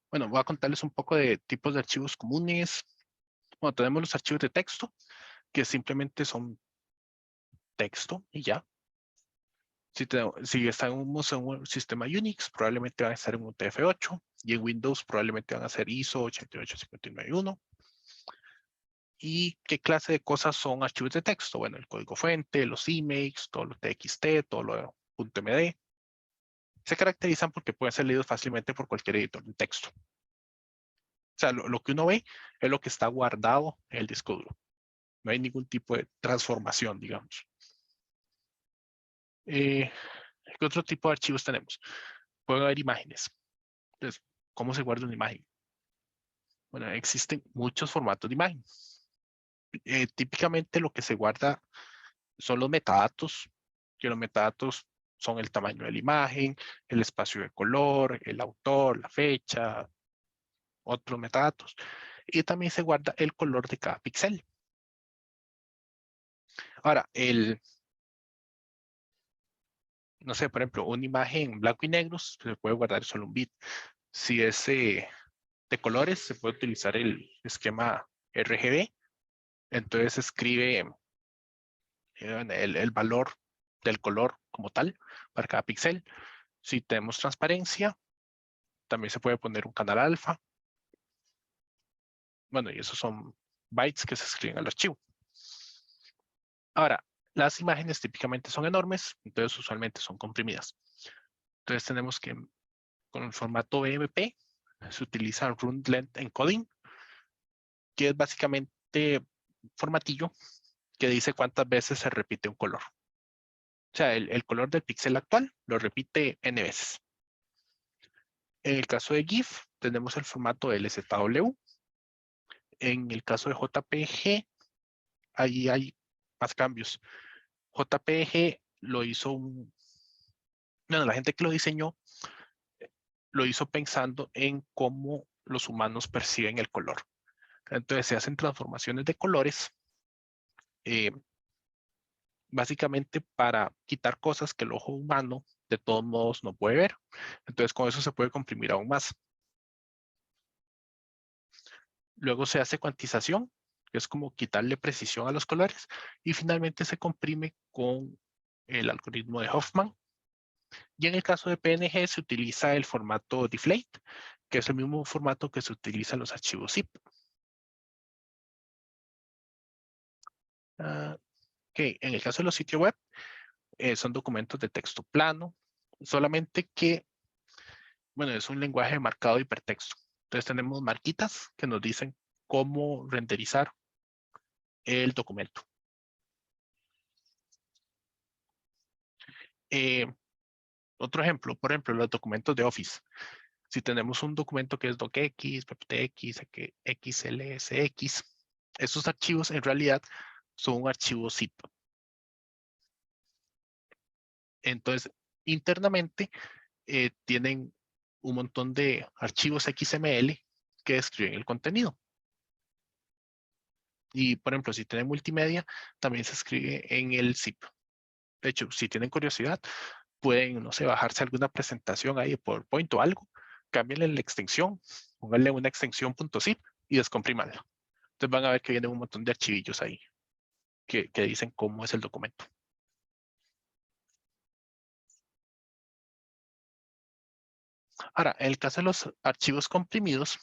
Bueno, voy a contarles un poco de tipos de archivos comunes. Bueno, tenemos los archivos de texto, que simplemente son texto y ya. Si estamos en un sistema Unix, probablemente van a estar en un UTF-8 y en Windows probablemente van a ser ISO 88591. ¿Y qué clase de cosas son archivos de texto? Bueno, el código fuente, los emails, todo lo TXT, todo lo .md. Se caracterizan porque pueden ser leídos fácilmente por cualquier editor de texto. O sea, lo que uno ve es lo que está guardado en el disco duro. No hay ningún tipo de transformación, digamos. ¿Qué otro tipo de archivos tenemos? Pueden haber imágenes. Entonces, ¿cómo se guarda una imagen? Bueno, existen muchos formatos de imagen. Típicamente lo que se guarda son los metadatos, que los metadatos son el tamaño de la imagen, el espacio de color, el autor, la fecha, otros metadatos. Y también se guarda el color de cada píxel. Ahora, no sé, por ejemplo, una imagen en blanco y negro se puede guardar solo un bit. Si es de colores, se puede utilizar el esquema RGB. Entonces escribe el valor del color como tal para cada píxel. Si tenemos transparencia, también se puede poner un canal alfa. Bueno, y esos son bytes que se escriben al archivo. Ahora, las imágenes típicamente son enormes, entonces usualmente son comprimidas. Entonces tenemos que con el formato BMP se utiliza Room Length Encoding, que es básicamente un formatillo que dice cuántas veces se repite un color. O sea, el color del píxel actual lo repite n veces. En el caso de GIF, tenemos el formato LZW. En el caso de JPG, ahí hay más cambios. JPG lo hizo bueno, la gente que lo diseñó lo hizo pensando en cómo los humanos perciben el color. Entonces se hacen transformaciones de colores, básicamente para quitar cosas que el ojo humano de todos modos no puede ver. Entonces con eso se puede comprimir aún más. Luego se hace cuantización, que es como quitarle precisión a los colores, y finalmente se comprime con el algoritmo de Hoffman. Y en el caso de PNG se utiliza el formato Deflate, que es el mismo formato que se utiliza en los archivos zip. Que en el caso de los sitios web, son documentos de texto plano, solamente que, bueno, es un lenguaje de marcado de hipertexto. Entonces tenemos marquitas que nos dicen cómo renderizar el documento. Otro ejemplo, por ejemplo, los documentos de Office. Si tenemos un documento que es docx, pptx, xlsx, esos archivos en realidad son un archivo zip. Entonces, internamente tienen un montón de archivos XML que describen el contenido. Y, por ejemplo, si tienen multimedia, también se escribe en el zip. De hecho, si tienen curiosidad, pueden, no sé, bajarse alguna presentación ahí de PowerPoint o algo, cámbienle la extensión, pónganle una extensión .zip y descomprimanla. Entonces van a ver que vienen un montón de archivillos ahí que dicen cómo es el documento. Ahora, en el caso de los archivos comprimidos,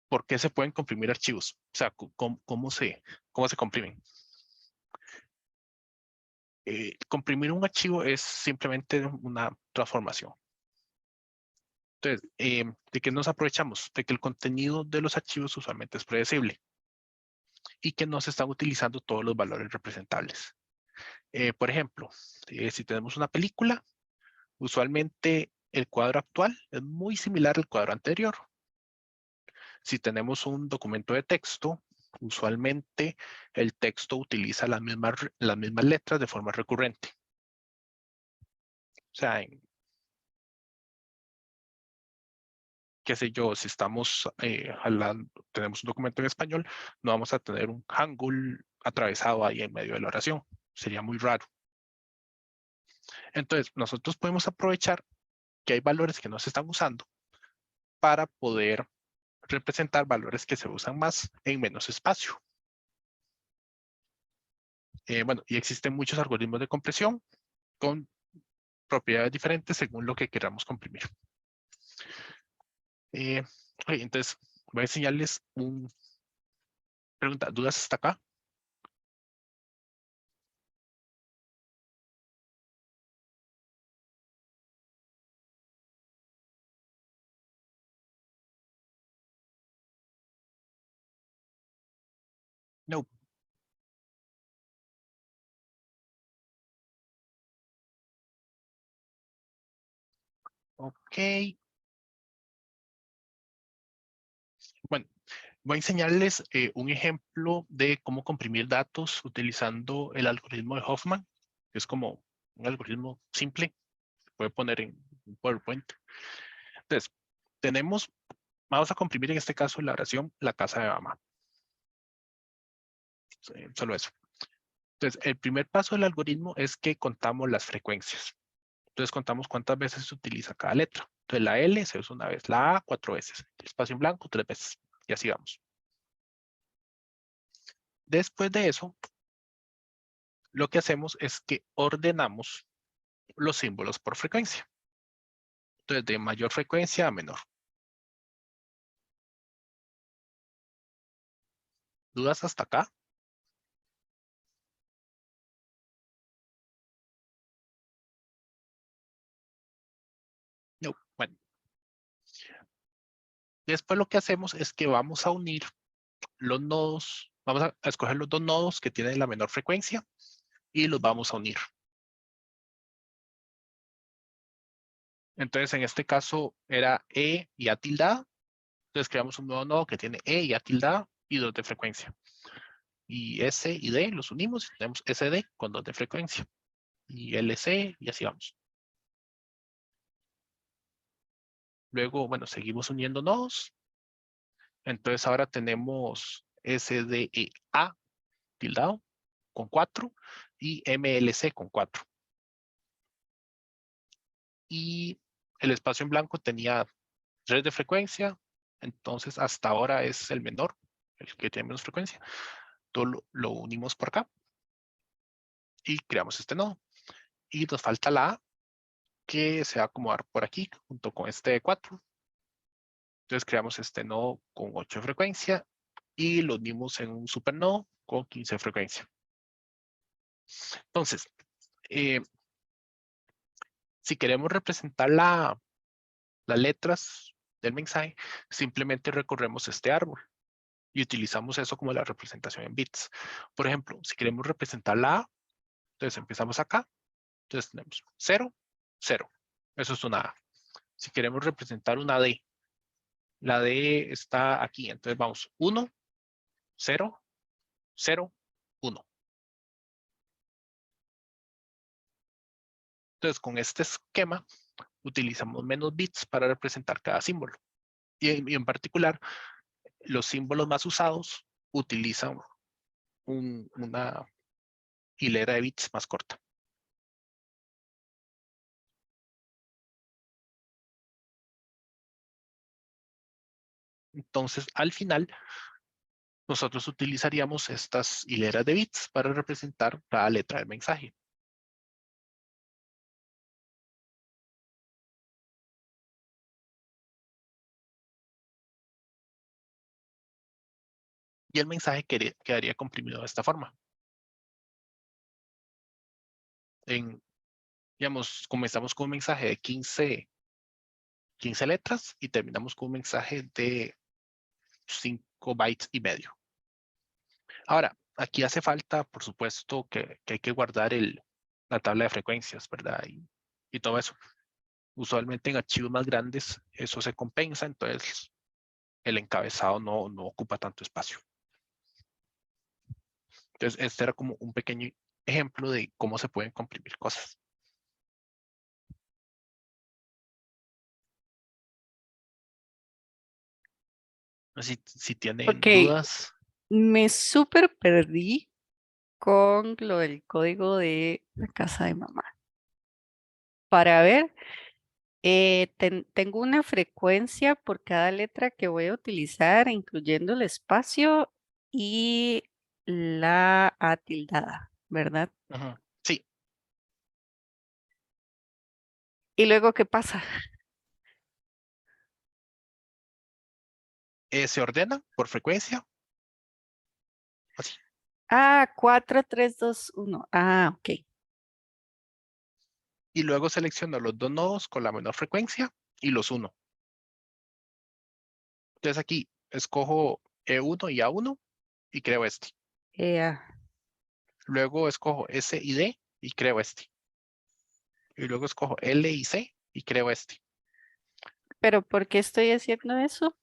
¿por qué se pueden comprimir archivos? O sea, ¿cómo se comprimen? Comprimir un archivo es simplemente una transformación. Entonces, ¿de qué nos aprovechamos? De que el contenido de los archivos usualmente es predecible y que no se están utilizando todos los valores representables. Por ejemplo, si tenemos una película, usualmente el cuadro actual es muy similar al cuadro anterior. Si tenemos un documento de texto, usualmente el texto utiliza las mismas letras de forma recurrente. O sea, qué sé yo, si estamos tenemos un documento en español, no vamos a tener un hangul atravesado ahí en medio de la oración. Sería muy raro. Entonces, nosotros podemos aprovechar que hay valores que no se están usando para poder representar valores que se usan más en menos espacio. Bueno, y existen muchos algoritmos de compresión con propiedades diferentes según lo que queramos comprimir. Entonces, voy a enseñarles pregunta, ¿dudas hasta acá? No. Ok. Bueno, voy a enseñarles un ejemplo de cómo comprimir datos utilizando el algoritmo de Hoffman, que es como un algoritmo simple, se puede poner en PowerPoint. Entonces, vamos a comprimir en este caso la oración la casa de mamá. Solo eso. Entonces, el primer paso del algoritmo es que contamos las frecuencias. Entonces, contamos cuántas veces se utiliza cada letra. Entonces, la L se usa una vez, la A 4 veces, el espacio en blanco 3 veces, y así vamos. Después de eso, lo que hacemos es que ordenamos los símbolos por frecuencia. Entonces, de mayor frecuencia a menor. ¿Dudas hasta acá? No. Bueno. Después lo que hacemos es que vamos a unir los nodos, vamos a escoger los dos nodos que tienen la menor frecuencia y los vamos a unir. Entonces, en este caso era E y A tilde. Entonces, creamos un nuevo nodo que tiene E y A tilde y 2 de frecuencia. y S y D los unimos y tenemos SD con 2 de frecuencia. Y LC y así vamos. Luego, bueno, seguimos uniendo nodos. Entonces ahora tenemos SDEA tildado con 4 y MLC con 4. Y el espacio en blanco tenía 3 de frecuencia, entonces hasta ahora es el menor, el que tiene menos frecuencia. Todo lo unimos por acá y creamos este nodo. Y nos falta la A, que se va a acomodar por aquí junto con este 4. Entonces creamos este nodo con 8 de frecuencia y lo unimos en un supernodo con 15 de frecuencia. Entonces, si queremos representar las letras del mensaje, simplemente recorremos este árbol y utilizamos eso como la representación en bits. Por ejemplo, si queremos representar la A, entonces empezamos acá, entonces tenemos 0, 0. Eso es una A. Si queremos representar una D, la D está aquí, entonces vamos 1, 0, 0, 1. Entonces, con este esquema, utilizamos menos bits para representar cada símbolo. Y en particular, los símbolos más usados utilizan una hilera de bits más corta. Entonces, al final, nosotros utilizaríamos estas hileras de bits para representar cada letra del mensaje. Y el mensaje quedaría comprimido de esta forma. Digamos, comenzamos con un mensaje de 15 letras y terminamos con un mensaje de 5 bytes y medio. Ahora, aquí hace falta, por supuesto, que hay que guardar la tabla de frecuencias, ¿verdad? Y todo eso. Usualmente en archivos más grandes eso se compensa, entonces el encabezado no ocupa tanto espacio. Entonces, este era como un pequeño ejemplo de cómo se pueden comprimir cosas. No sé si tienen Ok, dudas. me súper perdí con lo del código de la casa de mamá. Para ver, tengo una frecuencia por cada letra que voy a utilizar, incluyendo el espacio y la A tildada, ¿verdad? Ujú. Sí, ¿Y luego qué pasa? se ordena por frecuencia. Así. Ah, 4, 3, 2, 1. Ah, ok. Y luego selecciono los dos nodos con la menor frecuencia y los uno. Entonces aquí escojo E1 y A1 y creo este. Ah, Luego escojo S y D y creo este. Y luego escojo L y C y creo este. pero ¿por qué estoy haciendo eso?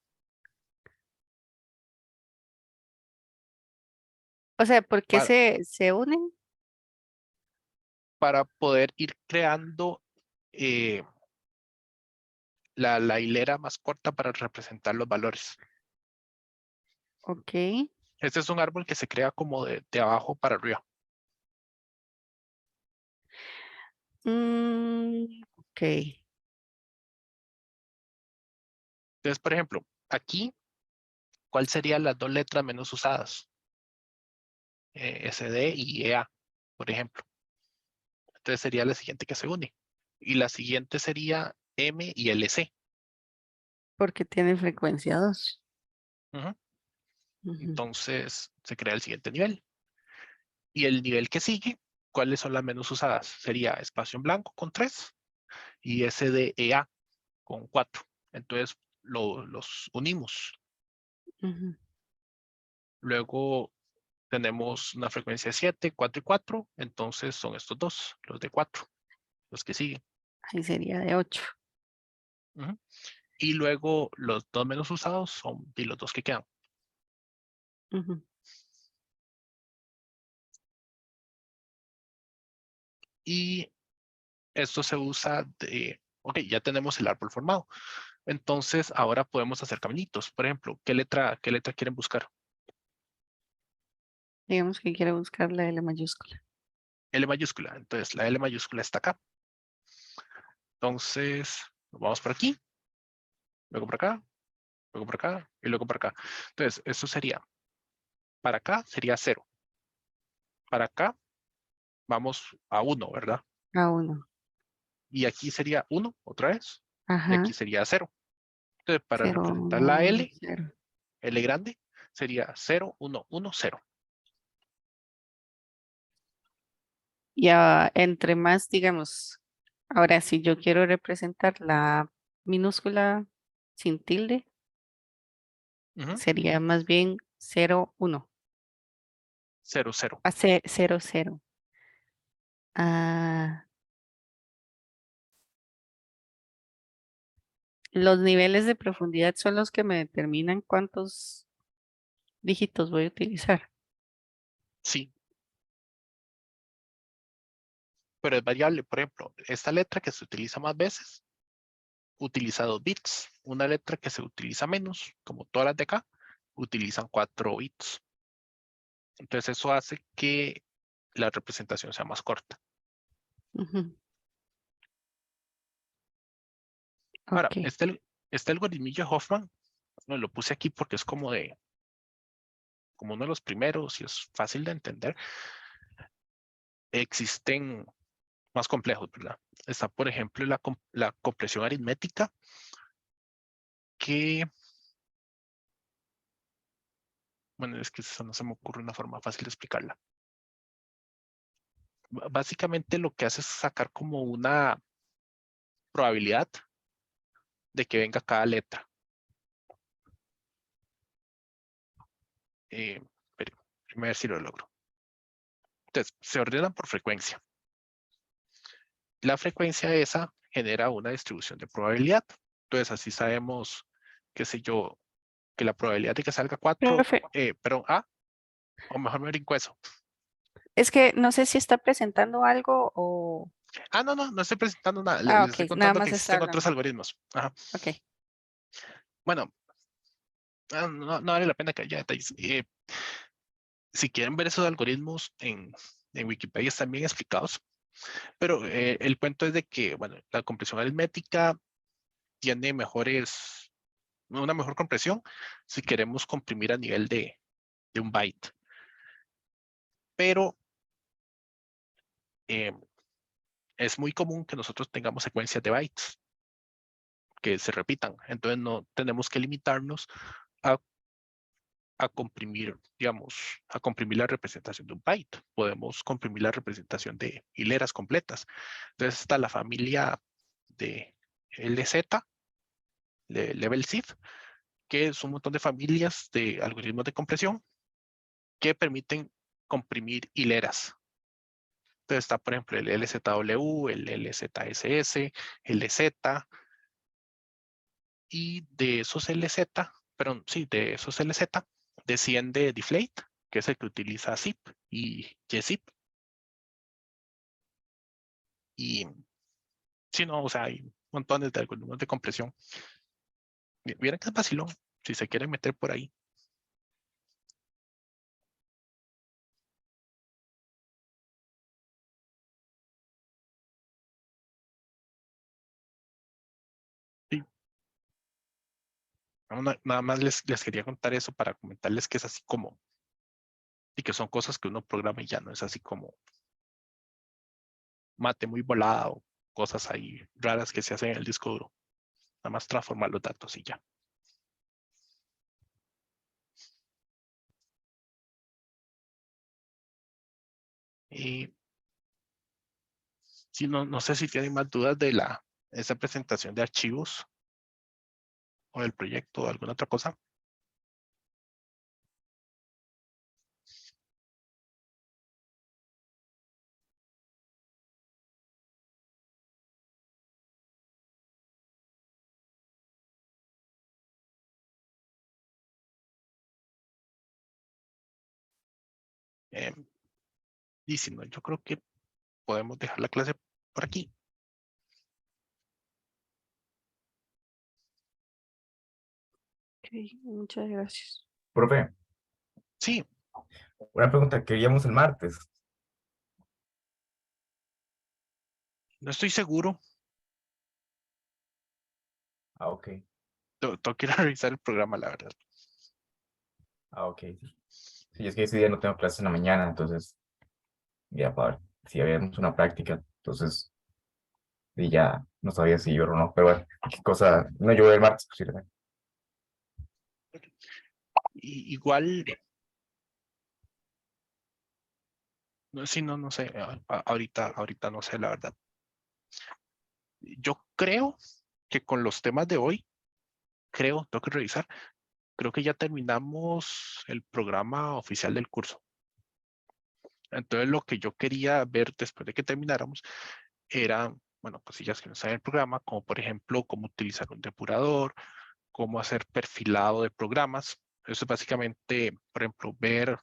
O sea, ¿por qué Para, se unen? para poder ir creando eh, la hilera más corta para representar los valores. Ok. Este es un árbol que se crea como de abajo para arriba. Ok. Entonces, por ejemplo, aquí, ¿cuál serían las dos letras menos usadas? SD y EA, por ejemplo. Entonces sería la siguiente que se une. Y la siguiente sería M y LC. Porque tiene frecuencia 2. Ujú. Entonces se crea el siguiente nivel. Y el nivel que sigue, ¿cuáles son las menos usadas? Sería espacio en blanco con 3 y SDEA con 4. Entonces los unimos. Luego tenemos una frecuencia de 7, 4 y 4. Entonces son estos dos, los de 4, los que siguen. Ahí sería de 8. Ujú. Y luego los dos menos usados son y los dos que quedan. Y esto se usa ok, ya tenemos el árbol formado. Entonces ahora podemos hacer caminitos. Por ejemplo, qué letra quieren buscar? Digamos que quiero buscar la L mayúscula. L mayúscula. Entonces la L mayúscula está acá. Entonces, vamos por aquí, luego por acá, luego por acá y luego por acá. Entonces, esto sería, para acá sería 0. Para acá vamos a 1, ¿verdad? A uno. Y aquí sería 1 otra vez. Y aquí Ajá. sería 0. Entonces, para 0, representar 1, la 1, L, 0. L grande, sería 0, 1, 1, 0. Y entre más, digamos, ahora si yo quiero representar la minúscula sin tilde, Ujú. sería más bien 0, 1. 0, 0. A 0, 0. Ah, los niveles de profundidad son los que me determinan cuántos dígitos voy a utilizar. Sí, pero es variable. Por ejemplo, esta letra que se utiliza más veces, utiliza 2 bits. Una letra que se utiliza menos, como todas las de acá, utilizan 4 bits. Entonces eso hace que la representación sea más corta. Ujú. Ahora, Ok. este algoritmillo de Hoffman, no, lo puse aquí porque es como uno de los primeros y es fácil de entender. Existen más complejos, ¿verdad? Está, por ejemplo, la compresión aritmética, que, bueno, es que eso no se me ocurre una forma fácil de explicarla. Básicamente lo que hace es sacar como una probabilidad de que venga cada letra. Pero, primero ver si lo logro. Entonces, se ordenan por frecuencia. La frecuencia esa genera una distribución de probabilidad. Entonces, así sabemos, qué sé yo, que la probabilidad de que salga 4, Profe, pero A, o mejor me brinco eso. es que no sé si está presentando algo o... No estoy presentando nada. Ah, Les estoy ok, nada contando que más está existen otros hablando. algoritmos. Ajá. Ok. Bueno, no vale la pena que haya detalles. Si quieren ver esos algoritmos en Wikipedia están bien explicados. Pero el cuento es de que, bueno, la compresión aritmética tiene una mejor compresión si queremos comprimir a nivel de un byte. Pero eh, es muy común que nosotros tengamos secuencias de bytes que se repitan. Entonces no tenemos que limitarnos a, a comprimir, digamos, a comprimir la representación de un byte. Podemos comprimir la representación de hileras completas. Entonces está la familia de LZ, de Level Ziff, que es un montón de familias de algoritmos de compresión que permiten comprimir hileras. Entonces está, por ejemplo, el LZW, el LZSS, el Z, y de esos LZ, perdón, sí, de esos LZ, desciende Deflate, que es el que utiliza zip y gzip. Y sí, no, o sea, hay montones de algoritmos de compresión. Miren que es vacilón, si se quieren meter por ahí. Sí, nada más les quería contar eso para comentarles que es así como, y que son cosas que uno programa y ya no es así como mate muy volado, cosas ahí raras que se hacen en el disco duro. Nada más transformar los datos y ya. Y sí, no sé si tienen más dudas de esa presentación de archivos o del proyecto o alguna otra cosa. Y si no, yo creo que podemos dejar la clase por aquí. Ok, muchas gracias. Profe, Sí, una pregunta que veíamos el martes. no estoy seguro. Ah, ok. Tengo que ir a revisar el programa, la verdad. Ah, ok. Sí, es que ese día no tengo clases en la mañana, entonces, ya para ver si habíamos una práctica, entonces, y ya no sabía si yo o no, pero bueno, qué cosa, no, yo voy el martes, posiblemente. Igual, no, sí, no sé, ahorita no sé, la verdad. Yo creo que con los temas de hoy, tengo que revisar, creo que ya terminamos el programa oficial del curso. Entonces, lo que yo quería ver después de que termináramos era, bueno, cosillas que no están en el programa, como por ejemplo, cómo utilizar un depurador, cómo hacer perfilado de programas. Eso es básicamente, por ejemplo, ver,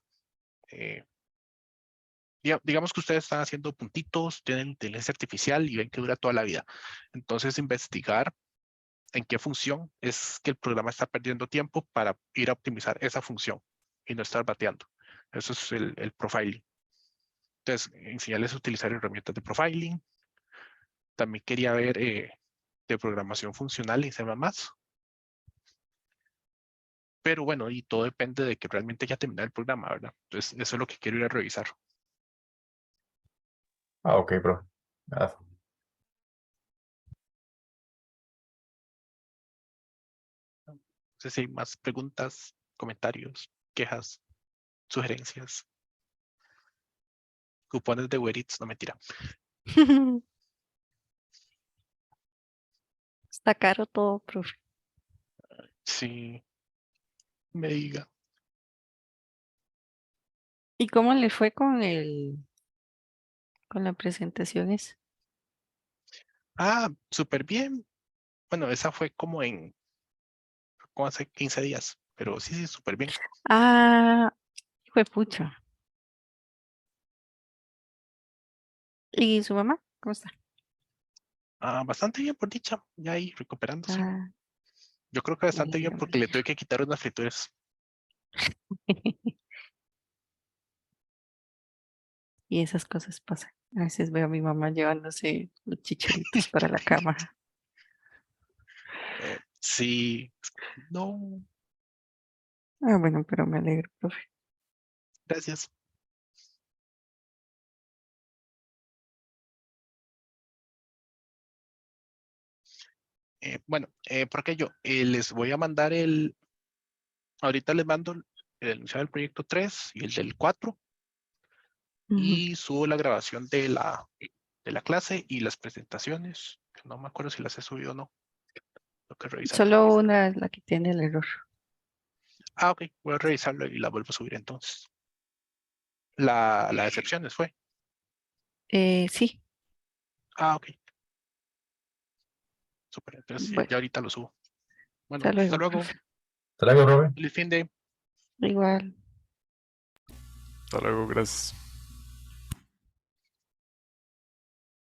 digamos que ustedes están haciendo puntitos, tienen inteligencia artificial y ven que dura toda la vida. Entonces, investigar en qué función es que el programa está perdiendo tiempo para ir a optimizar esa función y no estar bateando. Eso es el profiling. Entonces, enseñarles a utilizar herramientas de profiling. También quería ver de programación funcional en C++. Pero bueno, y todo depende de que realmente ya termine el programa, ¿verdad? Entonces, eso es lo que quiero ir a revisar. Ah, ok, bro. Ah, No sé si hay más preguntas, comentarios, quejas, sugerencias, cupones de Uber Eats, no mentira. Está caro todo, profe. Sí, me diga. ¿Y cómo le fue con con la presentación esa? Ah, súper bien. Bueno, esa fue como hace 15 días, pero sí, súper bien. Ah, fue pucha. ¿Y su mamá? ¿Cómo está? Ah, bastante bien, por dicha, ya ahí recuperándose. Ah, Yo creo que me bastante bien alegro, me porque le alegro. tuve que quitar unas frituras. Y esas cosas pasan. A veces veo a mi mamá llevándose los chicharitos para la cama. Sí, no, Ah, bueno, pero me alegro, profe. gracias. Bueno, porque yo les voy a mandar ahorita les mando el enunciado del proyecto 3 y el del 4 Ujú. y subo la grabación de la clase y las presentaciones. No me acuerdo si las he subido o no. Tengo que revisarlo. Solo una es la que tiene el error. Ah, ok, voy a revisarlo y la vuelvo a subir entonces. La excepciones fue. Sí, Ah, ok, súper. Entonces bueno, ya ahorita lo subo. hasta Bueno, hasta luego, luego. profe. hasta luego, profe. Feliz fin de. Igual. Hasta luego, gracias.